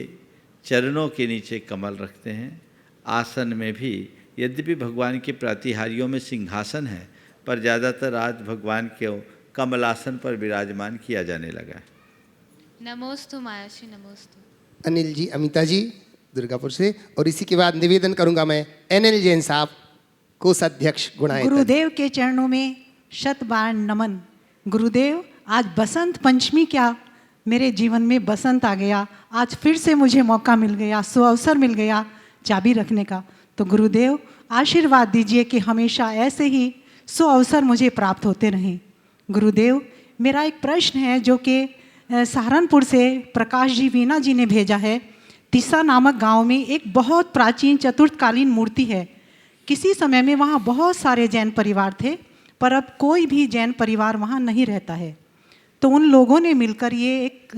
चरणों के नीचे कमल रखते हैं। आसन में भी, यद्यपि भगवान के प्रातिहार्यों में सिंहासन है, पर ज़्यादातर आज भगवान के कमलासन पर विराजमान किया जाने लगा है। नमोस्तु महाराज श्री, नमोस्तु। अनिल जी अमिता जी दुर्गापुर से। और इसी के बाद निवेदन करूंगा मैं एनएल जैन साहब, कोषाध्यक्ष गुणायतन। गुरुदेव के चरणों में शत बार नमन। गुरुदेव, आज बसंत पंचमी क्या, मेरे जीवन में बसंत आ गया। आज फिर से मुझे मौका मिल गया, सुअवसर मिल गया चाबी रखने का। तो गुरुदेव आशीर्वाद दीजिए कि हमेशा ऐसे ही सुअवसर मुझे प्राप्त होते रहें। गुरुदेव, मेरा एक प्रश्न है जो कि सहारनपुर से प्रकाश जी वीना जी ने भेजा है। तिस्सा नामक गांव में एक बहुत प्राचीन चतुर्थकालीन मूर्ति है। किसी समय में वहाँ बहुत सारे जैन परिवार थे, पर अब कोई भी जैन परिवार वहाँ नहीं रहता है। तो उन लोगों ने मिलकर ये एक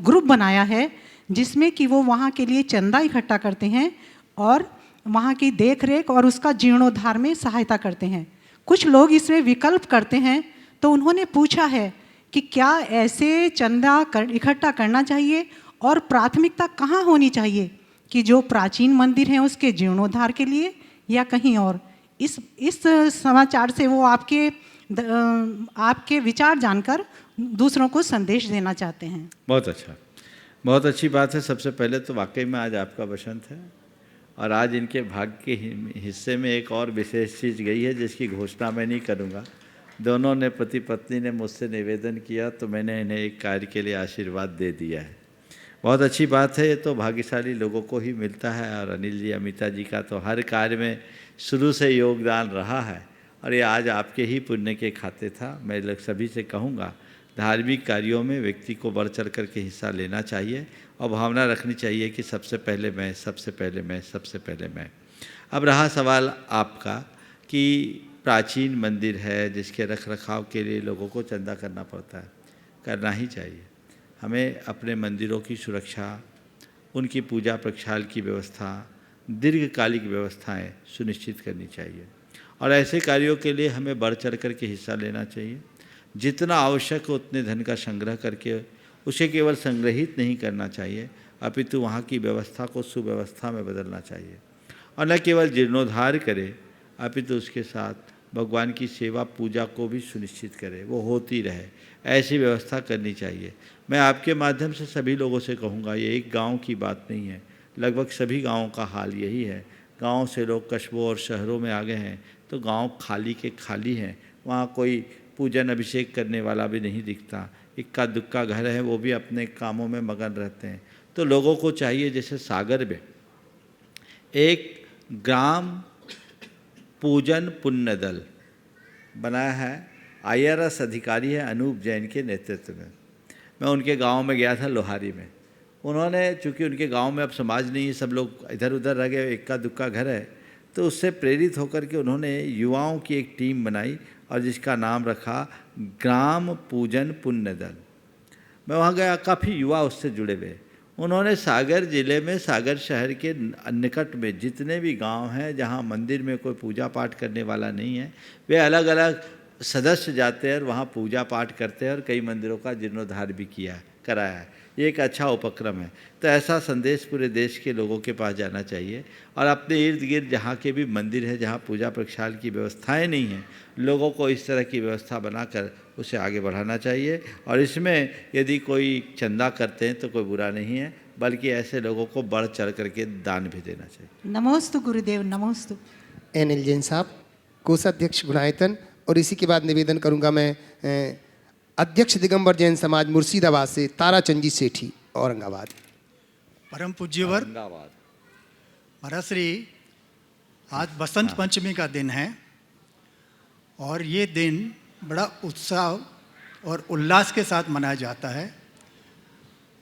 ग्रुप बनाया है जिसमें कि वो वहाँ के लिए चंदा इकट्ठा करते हैं और वहाँ की देख रेख और उसका जीर्णोद्धार में सहायता करते हैं। कुछ लोग इसमें विकल्प करते हैं, तो उन्होंने पूछा है कि क्या ऐसे चंदा इकट्ठा करना चाहिए और प्राथमिकता कहाँ होनी चाहिए, कि जो प्राचीन मंदिर हैं उसके जीर्णोद्धार के लिए या कहीं और। इस समाचार से वो आपके विचार जानकर दूसरों को संदेश देना चाहते हैं। बहुत अच्छा, बहुत अच्छी बात है। सबसे पहले तो वाकई में आज आपका बसंत है और आज इनके भाग्य के हिस्से में एक और विशेष चीज़ गई है जिसकी घोषणा मैं नहीं करूँगा। दोनों ने, पति पत्नी ने मुझसे निवेदन किया तो मैंने इन्हें एक कार्य के लिए आशीर्वाद दे दिया है। बहुत अच्छी बात है, ये तो भाग्यशाली लोगों को ही मिलता है। और अनिल जी, अमिता जी का तो हर कार्य में शुरू से योगदान रहा है और ये आज आपके ही पुण्य के खाते था। मैं लोग सभी से कहूँगा, धार्मिक कार्यों में व्यक्ति को बढ़ चढ़ कर के हिस्सा लेना चाहिए और भावना रखनी चाहिए कि सबसे पहले मैं, सबसे पहले मैं, सबसे पहले मैं। अब रहा सवाल आपका कि प्राचीन मंदिर है जिसके रख रखाव के लिए लोगों को चंदा करना पड़ता है। करना ही चाहिए। हमें अपने मंदिरों की सुरक्षा, उनकी पूजा प्रक्षाल की व्यवस्था, दीर्घकालिक व्यवस्थाएं सुनिश्चित करनी चाहिए और ऐसे कार्यों के लिए हमें बढ़ चढ़ कर के हिस्सा लेना चाहिए। जितना आवश्यक हो उतने धन का संग्रह करके उसे केवल संग्रहित नहीं करना चाहिए, अपितु वहाँ की व्यवस्था को सुव्यवस्था में बदलना चाहिए और न केवल जीर्णोद्धार करे अपितु उसके साथ भगवान की सेवा पूजा को भी सुनिश्चित करे, वो होती रहे, ऐसी व्यवस्था करनी चाहिए। मैं आपके माध्यम से सभी लोगों से कहूँगा, ये एक गांव की बात नहीं है, लगभग सभी गांवों का हाल यही है। गांव से लोग कस्बों और शहरों में आ गए हैं तो गांव खाली के खाली हैं। वहाँ कोई पूजन अभिषेक करने वाला भी नहीं दिखता। इक्का दुक्का घर है, वो भी अपने कामों में मगन रहते हैं। तो लोगों को चाहिए, जैसे सागर में एक ग्राम पूजन पुण्य दल बनाया है, IRS अधिकारी है अनूप जैन के नेतृत्व में। मैं उनके गांव में गया था, लोहारी में। उन्होंने, चूँकि उनके गांव में अब समाज नहीं है, सब लोग इधर उधर रह गए, इक्का दुक्का घर है, तो उससे प्रेरित होकर के उन्होंने युवाओं की एक टीम बनाई और जिसका नाम रखा ग्राम पूजन पुण्य दल। मैं वहाँ गया, काफ़ी युवा उससे जुड़े हुए। उन्होंने सागर ज़िले में, सागर शहर के निकट में जितने भी गांव हैं जहाँ मंदिर में कोई पूजा पाठ करने वाला नहीं है, वे अलग अलग सदस्य जाते हैं और वहाँ पूजा पाठ करते हैं और कई मंदिरों का जीर्णोद्धार भी कराया है। ये एक अच्छा उपक्रम है। तो ऐसा संदेश पूरे देश के लोगों के पास जाना चाहिए और अपने इर्द गिर्द जहाँ के भी मंदिर है, जहाँ पूजा प्रक्षाल की व्यवस्थाएं नहीं हैं, लोगों को इस तरह की व्यवस्था बनाकर उसे आगे बढ़ाना चाहिए। और इसमें यदि कोई चंदा करते हैं तो कोई बुरा नहीं है, बल्कि ऐसे लोगों को बढ़ चढ़ करके दान भी देना चाहिए। नमोस्तु गुरुदेव, नमोस्तु। अनिल जैन साहब, कोषाध्यक्ष गुणायतन। और इसी के बाद निवेदन करूंगा मैं अध्यक्ष दिगंबर जैन समाज मुर्शिदाबाद से ताराचंद सेठी, औरंगाबाद। परम पूज्यवर महाराज श्री, आज बसंत पंचमी का दिन है और ये दिन बड़ा उत्साह और उल्लास के साथ मनाया जाता है।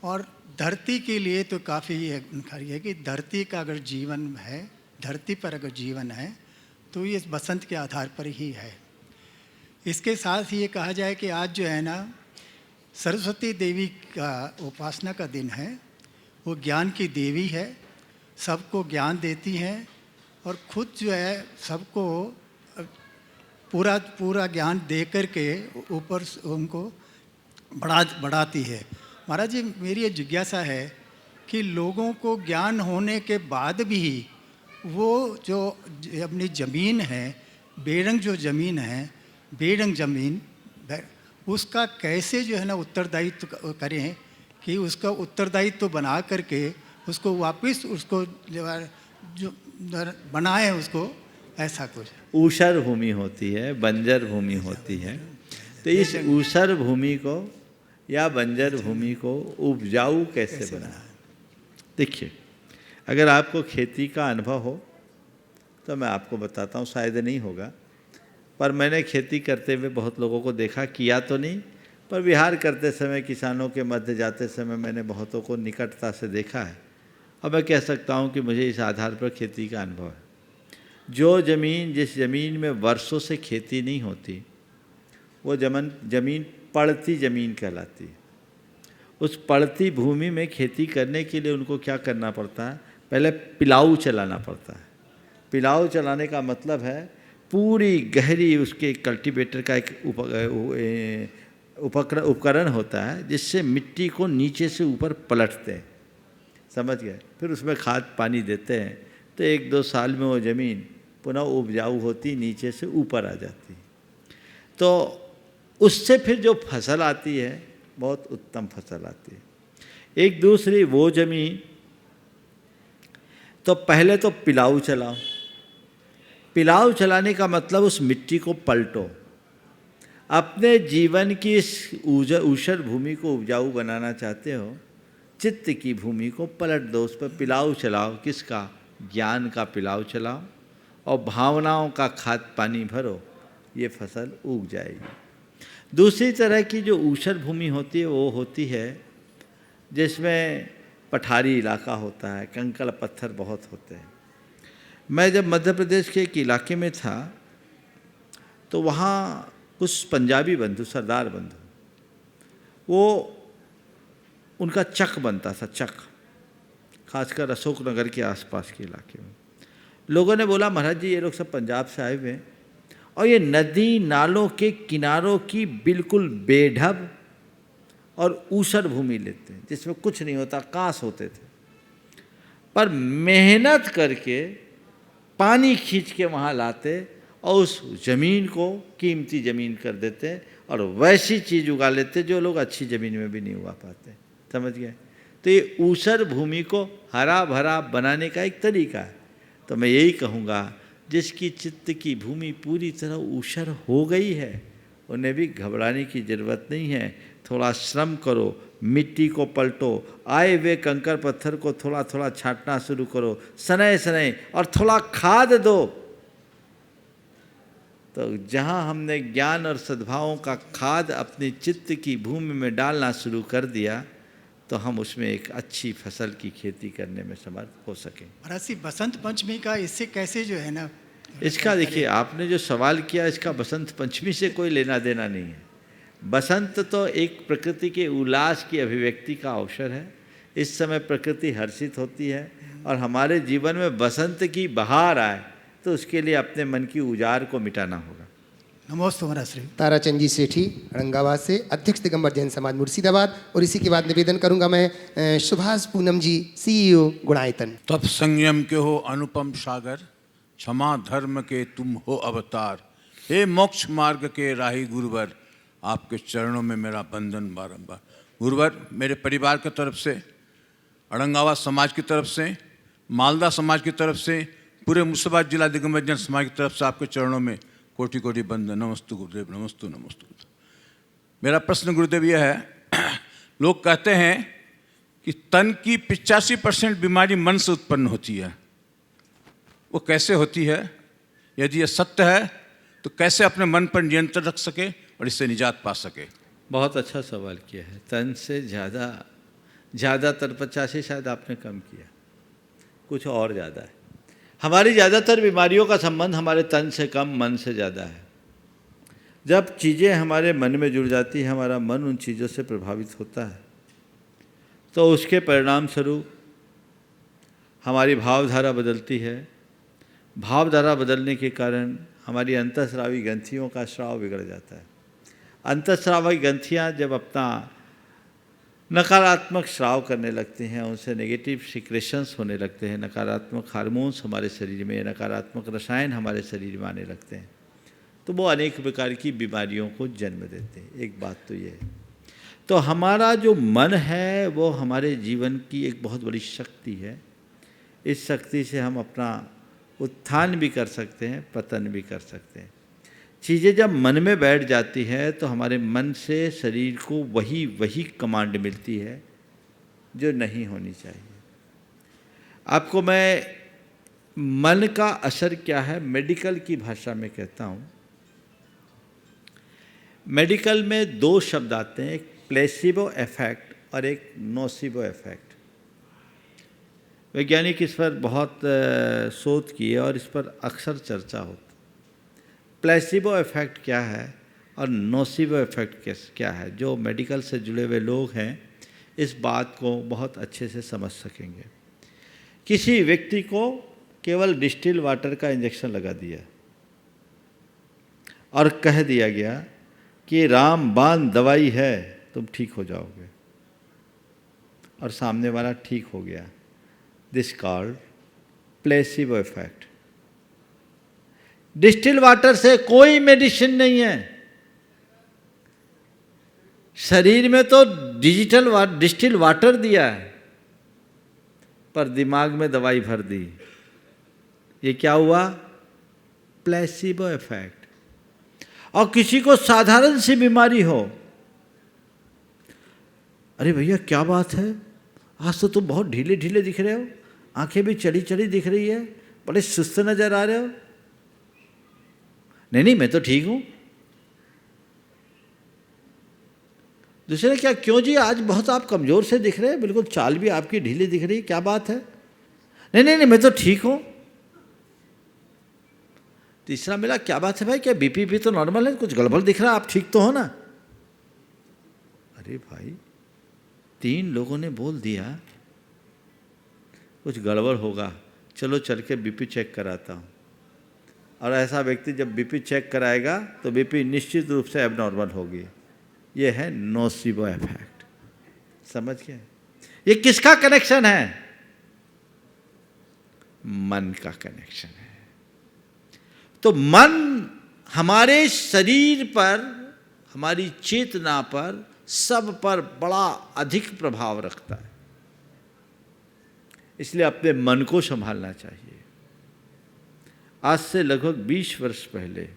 और धरती के लिए तो काफ़ी है कि धरती का अगर जीवन है, धरती पर अगर जीवन है तो ये बसंत के आधार पर ही है। इसके साथ ही ये कहा जाए कि आज जो है ना, सरस्वती देवी का उपासना का दिन है। वो ज्ञान की देवी है, सबको ज्ञान देती हैं और खुद जो है सबको पूरा ज्ञान दे कर के ऊपर उनको बढ़ाती है। महाराज जी, मेरी ये जिज्ञासा है कि लोगों को ज्ञान होने के बाद भी वो जो अपनी ज़मीन है, बेरंग जो ज़मीन है, बेरंग ज़मीन, उसका कैसे जो है ना उत्तरदायित्व करें कि उसका उत्तरदायित्व बना करके उसको वापस उसको जो बनाए उसको, ऐसा कुछ। ऊषर भूमि होती है, बंजर भूमि होती है, तो इस ऊषर भूमि को या बंजर भूमि को उपजाऊ कैसे बनाए। देखिए, अगर आपको खेती का अनुभव हो तो मैं आपको बताता हूँ, शायद नहीं होगा, पर मैंने खेती करते हुए बहुत लोगों को देखा, किया तो नहीं, पर विहार करते समय, किसानों के मध्य जाते समय मैंने बहुतों को निकटता से देखा है। और मैं कह सकता हूँ कि मुझे इस आधार पर खेती का अनुभव है। जो ज़मीन, जिस ज़मीन में वर्षों से खेती नहीं होती, वो ज़मीन पड़ती ज़मीन कहलाती है। उस पड़ती भूमि में खेती करने के लिए उनको क्या करना पड़ता है, पहले पिलाऊ चलाना पड़ता है। पिलाऊ चलाने का मतलब है पूरी गहरी उसके कल्टीवेटर का एक उपकरण होता है जिससे मिट्टी को नीचे से ऊपर पलटते हैं, समझ गए। फिर उसमें खाद पानी देते हैं तो 1-2 साल में वो ज़मीन पुनः उपजाऊ होती, नीचे से ऊपर आ जाती। तो उससे फिर जो फसल आती है बहुत उत्तम फसल आती है। एक दूसरी वो ज़मीन, तो पहले तो पिलाऊ चलाओ। पिलाऊ चलाने का मतलब उस मिट्टी को पलटो। अपने जीवन की इस ऊषर भूमि को उपजाऊ बनाना चाहते हो, चित्त की भूमि को पलट दो, उस पर पिलाऊ चलाओ। किसका? ज्ञान का पिलाऊ चलाओ और भावनाओं का खाद पानी भरो, ये फसल उग जाएगी। दूसरी तरह की जो ऊषर भूमि होती है वो होती है जिसमें पठारी इलाका होता है, कंकड़ पत्थर बहुत होते हैं। मैं जब मध्य प्रदेश के एक इलाके में था तो वहाँ कुछ पंजाबी बंधु, सरदार बंधु, वो उनका चक बनता था, चक, खासकर अशोकनगर के आसपास के इलाके में। लोगों ने बोला महाराज जी ये लोग सब पंजाब से आए हुए हैं और ये नदी नालों के किनारों की बिल्कुल बेढब और ऊसर भूमि लेते हैं जिसमें कुछ नहीं होता, कांस होते थे, पर मेहनत करके पानी खींच के वहाँ लाते और उस ज़मीन को कीमती ज़मीन कर देते और वैसी चीज़ उगा लेते जो लोग अच्छी ज़मीन में भी नहीं उगा पाते, समझ गए। तो ये ऊसर भूमि को हरा भरा बनाने का एक तरीका है। तो मैं यही कहूँगा जिसकी चित्त की भूमि पूरी तरह ऊसर हो गई है उन्हें भी घबराने की ज़रूरत नहीं है। थोड़ा श्रम करो, मिट्टी को पलटो, आए हुए कंकड़ पत्थर को थोड़ा थोड़ा छांटना शुरू करो, सनय सनय, और थोड़ा खाद दो। तो जहाँ हमने ज्ञान और सद्भावों का खाद अपनी चित्त की भूमि में डालना शुरू कर दिया तो हम उसमें एक अच्छी फसल की खेती करने में समर्थ हो सकें। महाराज जी, बसंत पंचमी का इससे कैसे जो है ना, इसका देखिए आपने जो सवाल किया इसका बसंत पंचमी से कोई लेना देना नहीं है। बसंत तो एक प्रकृति के उल्लास की अभिव्यक्ति का अवसर है। इस समय प्रकृति हर्षित होती है और हमारे जीवन में बसंत की बहार आए तो उसके लिए अपने मन की उजाड़ को मिटाना होगा। नमोस्तु महाराज श्री। ताराचंद जी सेठी औरंगाबाद से, अध्यक्ष दिगंबर जैन समाज मुर्शिदाबाद। और इसी के बाद निवेदन करूंगा मैं सुभाष पूनम जी, CEO गुणायतन। तप संयम के हो अनुपम सागर, क्षमा धर्म के तुम हो अवतार, हे मोक्ष मार्ग के राही गुरुवर, आपके चरणों में मेरा बंधन बारंबार। गुरुवर, मेरे परिवार की तरफ से, औरंगाबाद समाज की तरफ से, मालदा समाज की तरफ से, पूरे मुर्शिदाबाद जिला दिगंबर जैन समाज की तरफ से आपके चरणों में कोटि कोटि बंदन। नमस्तु गुरुदेव, नमस्तु नमस्तु। मेरा प्रश्न गुरुदेव यह है, लोग कहते हैं कि तन की 85% बीमारी मन से उत्पन्न होती है, वो कैसे होती है? यदि यह सत्य है तो कैसे अपने मन पर नियंत्रण रख सके और इससे निजात पा सके? बहुत अच्छा सवाल किया है। तन से ज़्यादातर 85 शायद आपने कम किया, कुछ और ज़्यादा है। हमारी ज़्यादातर बीमारियों का संबंध हमारे तन से कम मन से ज़्यादा है। जब चीज़ें हमारे मन में जुड़ जाती हैं, हमारा मन उन चीज़ों से प्रभावित होता है, तो उसके परिणाम स्वरूप हमारी भावधारा बदलती है। भावधारा बदलने के कारण हमारी अंतःस्रावी ग्रंथियों का स्राव बिगड़ जाता है। अंतःस्रावी ग्रंथियाँ जब अपना नकारात्मक स्राव करने लगते हैं, उनसे नेगेटिव सिक्रेशंस होने लगते हैं, नकारात्मक हार्मोन्स हमारे शरीर में, नकारात्मक रसायन हमारे शरीर में आने लगते हैं, तो वो अनेक प्रकार की बीमारियों को जन्म देते हैं। एक बात तो ये है। तो हमारा जो मन है वो हमारे जीवन की एक बहुत बड़ी शक्ति है। इस शक्ति से हम अपना उत्थान भी कर सकते हैं, पतन भी कर सकते हैं। चीज़ें जब मन में बैठ जाती है तो हमारे मन से शरीर को वही कमांड मिलती है जो नहीं होनी चाहिए। आपको मैं मन का असर क्या है मेडिकल की भाषा में कहता हूँ। मेडिकल में 2 शब्द आते हैं, एक प्लेसिबो इफेक्ट और एक नोसिबो इफेक्ट। वैज्ञानिक इस पर बहुत शोध किए और इस पर अक्सर चर्चा होती। प्लेसिबो इफेक्ट क्या है और नोसिबो इफेक्ट क्या है? जो मेडिकल से जुड़े हुए लोग हैं इस बात को बहुत अच्छे से समझ सकेंगे। किसी व्यक्ति को केवल डिस्टिल वाटर का इंजेक्शन लगा दिया और कह दिया गया कि रामबाण दवाई है, तुम ठीक हो जाओगे, और सामने वाला ठीक हो गया। This called placebo effect. Distil water से कोई मेडिसिन नहीं है। शरीर में तो डिस्टिल वाटर दिया है, पर दिमाग में दवाई भर दी। ये क्या हुआ? Placebo effect. और किसी को साधारण सी बीमारी हो, अरे भैया क्या बात है, आज तो तुम बहुत ढीले ढीले दिख रहे हो, आंखें भी चढ़ी चढ़ी दिख रही है, बड़े सुस्त नजर आ रहे हो। नहीं मैं तो ठीक हूं। दूसरे क्या, क्यों जी आज बहुत आप कमजोर से दिख रहे हैं, बिल्कुल चाल भी आपकी ढीली दिख रही है, क्या बात है? नहीं मैं तो ठीक हूं। तीसरा मिला, क्या बात है भाई, क्या बीपी भी तो नॉर्मल है, कुछ गड़बड़ दिख रहा है, आप ठीक तो हो ना? अरे भाई 3 लोगों ने बोल दिया कुछ गड़बड़ होगा, चलो चल के बीपी चेक कराता हूँ। और ऐसा व्यक्ति जब बीपी चेक कराएगा तो बीपी निश्चित रूप से एबनॉर्मल होगी। ये है नोसिबो इफेक्ट। समझ गए? ये किसका कनेक्शन है? मन का कनेक्शन है। तो मन हमारे शरीर पर, हमारी चेतना पर, सब पर बड़ा अधिक प्रभाव रखता है। इसलिए अपने मन को संभालना चाहिए। आज से लगभग 20 वर्ष पहले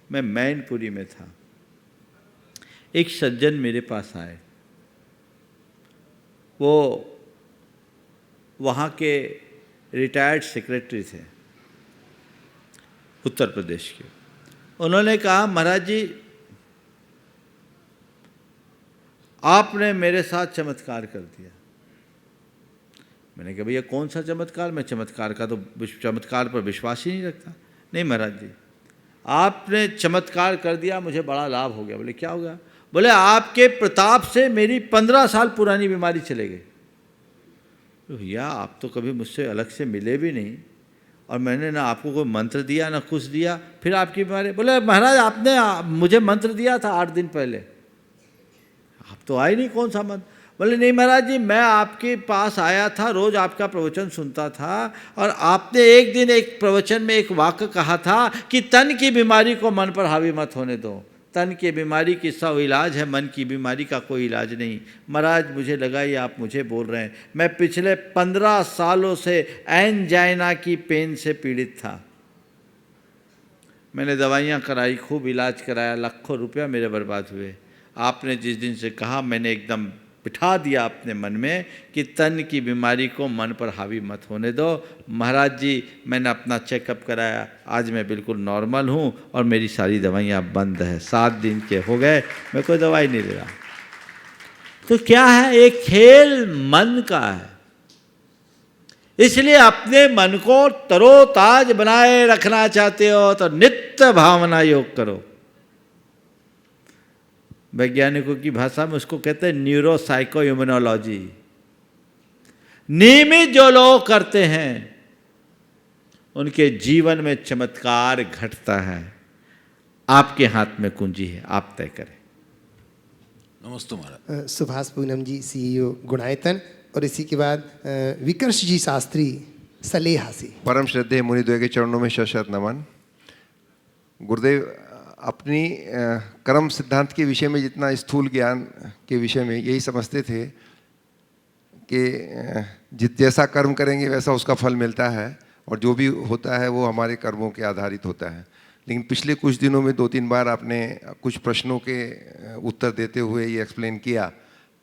मैं मैनपुरी में था। एक सज्जन मेरे पास आए। वो वहाँ के रिटायर्ड सेक्रेटरी थे उत्तर प्रदेश के। उन्होंने कहा, महाराज जी आपने मेरे साथ चमत्कार कर दिया। मैंने कहा भैया कौन सा चमत्कार? मैं चमत्कार पर विश्वास ही नहीं रखता। नहीं महाराज जी आपने चमत्कार कर दिया, मुझे बड़ा लाभ हो गया। बोले क्या हो गया? बोले आपके प्रताप से मेरी 15 साल पुरानी बीमारी चले गई। भैया आप तो कभी मुझसे अलग से मिले भी नहीं, और मैंने ना आपको कोई मंत्र दिया ना कुछ दिया, फिर आपकी बीमारी। बोले महाराज आपने मुझे मंत्र दिया था 8 दिन पहले, आप तो आए नहीं, कौन सा मंत्र? बोले नहीं महाराज जी मैं आपके पास आया था, रोज आपका प्रवचन सुनता था, और आपने एक दिन एक प्रवचन में एक वाक्य कहा था कि तन की बीमारी को मन पर हावी मत होने दो। तन की बीमारी की सब इलाज है, मन की बीमारी का कोई इलाज नहीं। महाराज मुझे लगा ये आप मुझे बोल रहे हैं। मैं पिछले 15 सालों से एंजाइना की पेन से पीड़ित था। मैंने दवाइयाँ कराई, खूब इलाज कराया, लाखों रुपया मेरे बर्बाद हुए। आपने जिस दिन से कहा मैंने एकदम बिठा दिया अपने मन में कि तन की बीमारी को मन पर हावी मत होने दो। महाराज जी मैंने अपना चेकअप कराया, आज मैं बिल्कुल नॉर्मल हूँ और मेरी सारी दवाइयाँ बंद है। 7 दिन के हो गए, मैं कोई दवाई नहीं ले रहा। तो क्या है? एक खेल मन का है। इसलिए अपने मन को तरोताज बनाए रखना चाहते हो तो नित्य भावना योग करो। वैज्ञानिकों की भाषा में उसको कहते हैं न्यूरो साइको इम्यूनोलॉजी। नियमित जो लोग करते हैं उनके जीवन में चमत्कार घटता है। आपके हाथ में कुंजी है, आप तय करें। नमस्ते महाराज। सुभाष पूनम जी CEO गुणायतन, और इसी के बाद विकर्ष जी शास्त्री सलेहा से। परम श्रद्धेय मुनिद्वय के चरणों में शत नमन। गुरुदेव अपनी कर्म सिद्धांत के विषय में जितना स्थूल ज्ञान के विषय में यही समझते थे कि जैसा कर्म करेंगे वैसा उसका फल मिलता है, और जो भी होता है वो हमारे कर्मों के आधारित होता है। लेकिन पिछले कुछ दिनों में 2-3 बार आपने कुछ प्रश्नों के उत्तर देते हुए ये एक्सप्लेन किया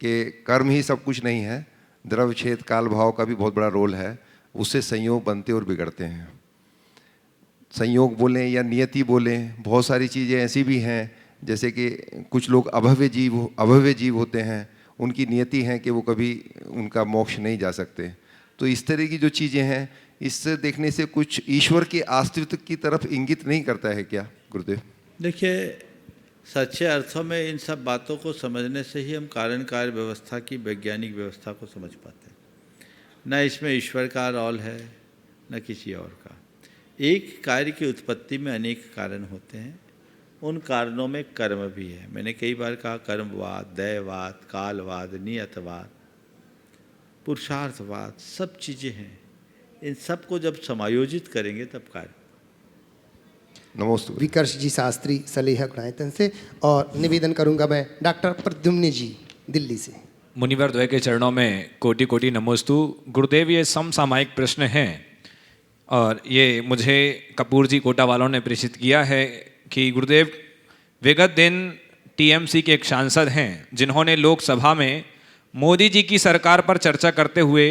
कि कर्म ही सब कुछ नहीं है, द्रव्य छेद काल भाव का भी बहुत बड़ा रोल है। उससे संयोग बनते और बिगड़ते हैं। संयोग बोलें या नियति बोलें, बहुत सारी चीज़ें ऐसी भी हैं जैसे कि कुछ लोग अभव्य जीव होते हैं, उनकी नियति है कि वो कभी उनका मोक्ष नहीं जा सकते। तो इस तरह की जो चीज़ें हैं, इससे देखने से कुछ ईश्वर के अस्तित्व की तरफ इंगित नहीं करता है क्या गुरुदेव? देखिए सच्चे अर्थों में इन सब बातों को समझने से ही हम कारण कार्य व्यवस्था की वैज्ञानिक व्यवस्था को समझ पाते हैं। न इसमें ईश्वर का रोल है न किसी और का। एक कार्य की उत्पत्ति में अनेक कारण होते हैं, उन कारणों में कर्म भी है। मैंने कई बार कहा कर्मवाद, दैववाद, कालवाद, नियतवाद, पुरुषार्थवाद, सब चीज़ें हैं। इन सब को जब समायोजित करेंगे तब कार्य। नमोस्तु। विकर्ष जी शास्त्री सलेहा गुणायतन से, और निवेदन करूंगा मैं डॉक्टर प्रद्युम्न जी दिल्ली से। मुनिवर द्वय के चरणों में कोटि कोटि नमोस्तु। गुरुदेव, ये समसामयिक प्रश्न हैं और ये मुझे कपूर जी कोटा वालों ने प्रेषित किया है कि गुरुदेव, विगत दिन टीएमसी के एक सांसद हैं जिन्होंने लोकसभा में मोदी जी की सरकार पर चर्चा करते हुए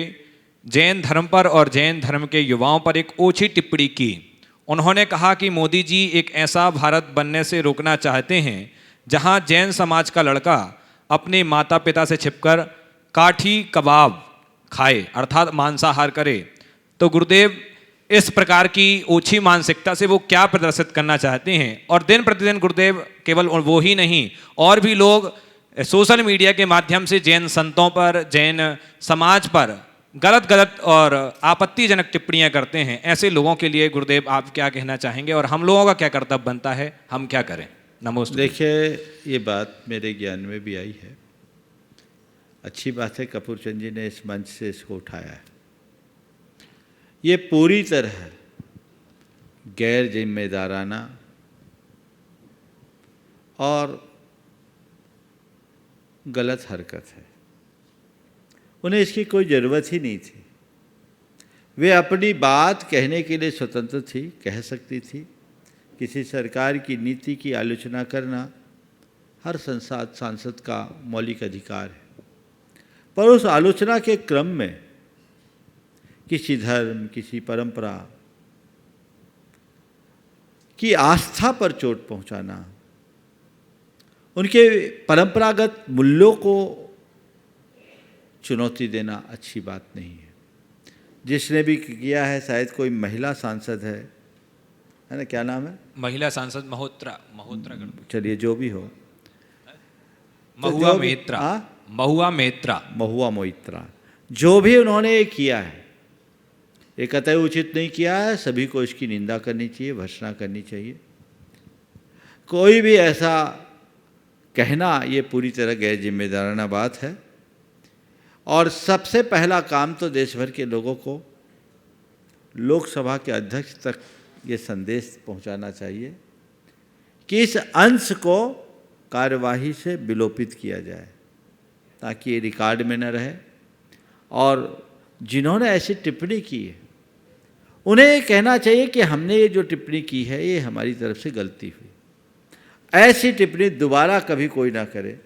जैन धर्म पर और जैन धर्म के युवाओं पर एक ओछी टिप्पणी की। उन्होंने कहा कि मोदी जी एक ऐसा भारत बनने से रोकना चाहते हैं जहां जैन समाज का लड़का अपने माता पिता से छिपकर काठी कबाब खाए, अर्थात मांसाहार करे। तो गुरुदेव, इस प्रकार की ओछी मानसिकता से वो क्या प्रदर्शित करना चाहते हैं? और दिन प्रतिदिन गुरुदेव, केवल वो ही नहीं, और भी लोग सोशल मीडिया के माध्यम से जैन संतों पर, जैन समाज पर गलत और आपत्तिजनक टिप्पणियां करते हैं। ऐसे लोगों के लिए गुरुदेव आप क्या कहना चाहेंगे और हम लोगों का क्या कर्तव्य बनता है, हम क्या करें? नमस्ते। देखिए, ये बात मेरे ज्ञान में भी आई है। अच्छी बात है कपूर चंद जी ने इस मंच से इसको उठाया है। ये पूरी तरह गैर जिम्मेदाराना और गलत हरकत है। उन्हें इसकी कोई ज़रूरत ही नहीं थी। वे अपनी बात कहने के लिए स्वतंत्र थी, कह सकती थी। किसी सरकार की नीति की आलोचना करना हर सांसद का मौलिक अधिकार है, पर उस आलोचना के क्रम में किसी धर्म, किसी परंपरा की आस्था पर चोट पहुंचाना, उनके परंपरागत मूल्यों को चुनौती देना अच्छी बात नहीं है। जिसने भी किया है, शायद कोई महिला सांसद है ना, क्या नाम है? महिला सांसद महोत्रा चलिए, जो भी हो, महुआ मेत्रा, महुआ मोइत्रा, जो भी उन्होंने किया है, ये कतई उचित नहीं किया है। सभी को इसकी निंदा करनी चाहिए, भर्त्सना करनी चाहिए। कोई भी ऐसा कहना, ये पूरी तरह गैर जिम्मेदाराना बात है। और सबसे पहला काम तो देश भर के लोगों को लोकसभा के अध्यक्ष तक ये संदेश पहुंचाना चाहिए कि इस अंश को कार्यवाही से विलोपित किया जाए, ताकि ये रिकॉर्ड में न रहे। और जिन्होंने ऐसी टिप्पणी की है, उन्हें ये कहना चाहिए कि हमने ये जो टिप्पणी की है, ये हमारी तरफ से गलती हुई। ऐसी टिप्पणी दोबारा कभी कोई ना करे।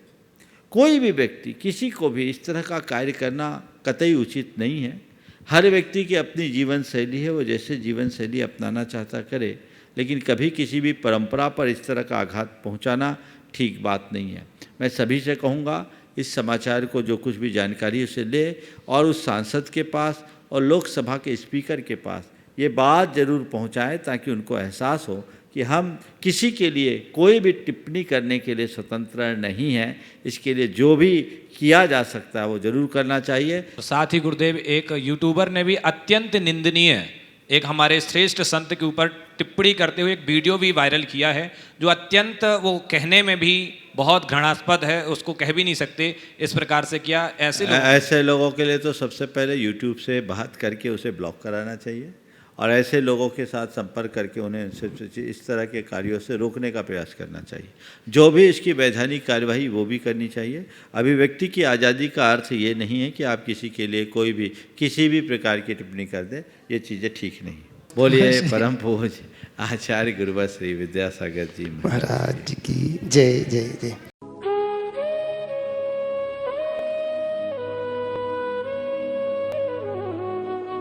कोई भी व्यक्ति, किसी को भी इस तरह का कार्य करना कतई उचित नहीं है। हर व्यक्ति की अपनी जीवन शैली है, वो जैसे जीवन शैली अपनाना चाहता करे, लेकिन कभी किसी भी परंपरा पर इस तरह का आघात पहुंचाना ठीक बात नहीं है। मैं सभी से कहूँगा, इस समाचार को जो कुछ भी जानकारी उसे ले और उस सांसद के पास और लोकसभा के स्पीकर के पास ये बात ज़रूर पहुँचाएँ, ताकि उनको एहसास हो कि हम किसी के लिए कोई भी टिप्पणी करने के लिए स्वतंत्र नहीं है। इसके लिए जो भी किया जा सकता है वो जरूर करना चाहिए। साथ ही गुरुदेव, एक यूट्यूबर ने भी अत्यंत निंदनीय एक हमारे श्रेष्ठ संत के ऊपर टिप्पणी करते हुए एक वीडियो भी वायरल किया है, जो अत्यंत, वो कहने में भी बहुत घृणास्पद है, उसको कह भी नहीं सकते इस प्रकार से किया। ऐसे लोगों के लिए तो सबसे पहले यूट्यूब से बात करके उसे ब्लॉक कराना चाहिए और ऐसे लोगों के साथ संपर्क करके उन्हें इस तरह के कार्यों से रोकने का प्रयास करना चाहिए। जो भी इसकी वैधानिक कार्यवाही वो भी करनी चाहिए। अभिव्यक्ति की आज़ादी का अर्थ ये नहीं है कि आप किसी के लिए कोई भी किसी भी प्रकार की टिप्पणी कर दें, ये चीज़ें ठीक नहीं। बोलिए परम पूज्य आचार्य गुरुवर श्री विद्यासागर जी महाराज की जय जय जय।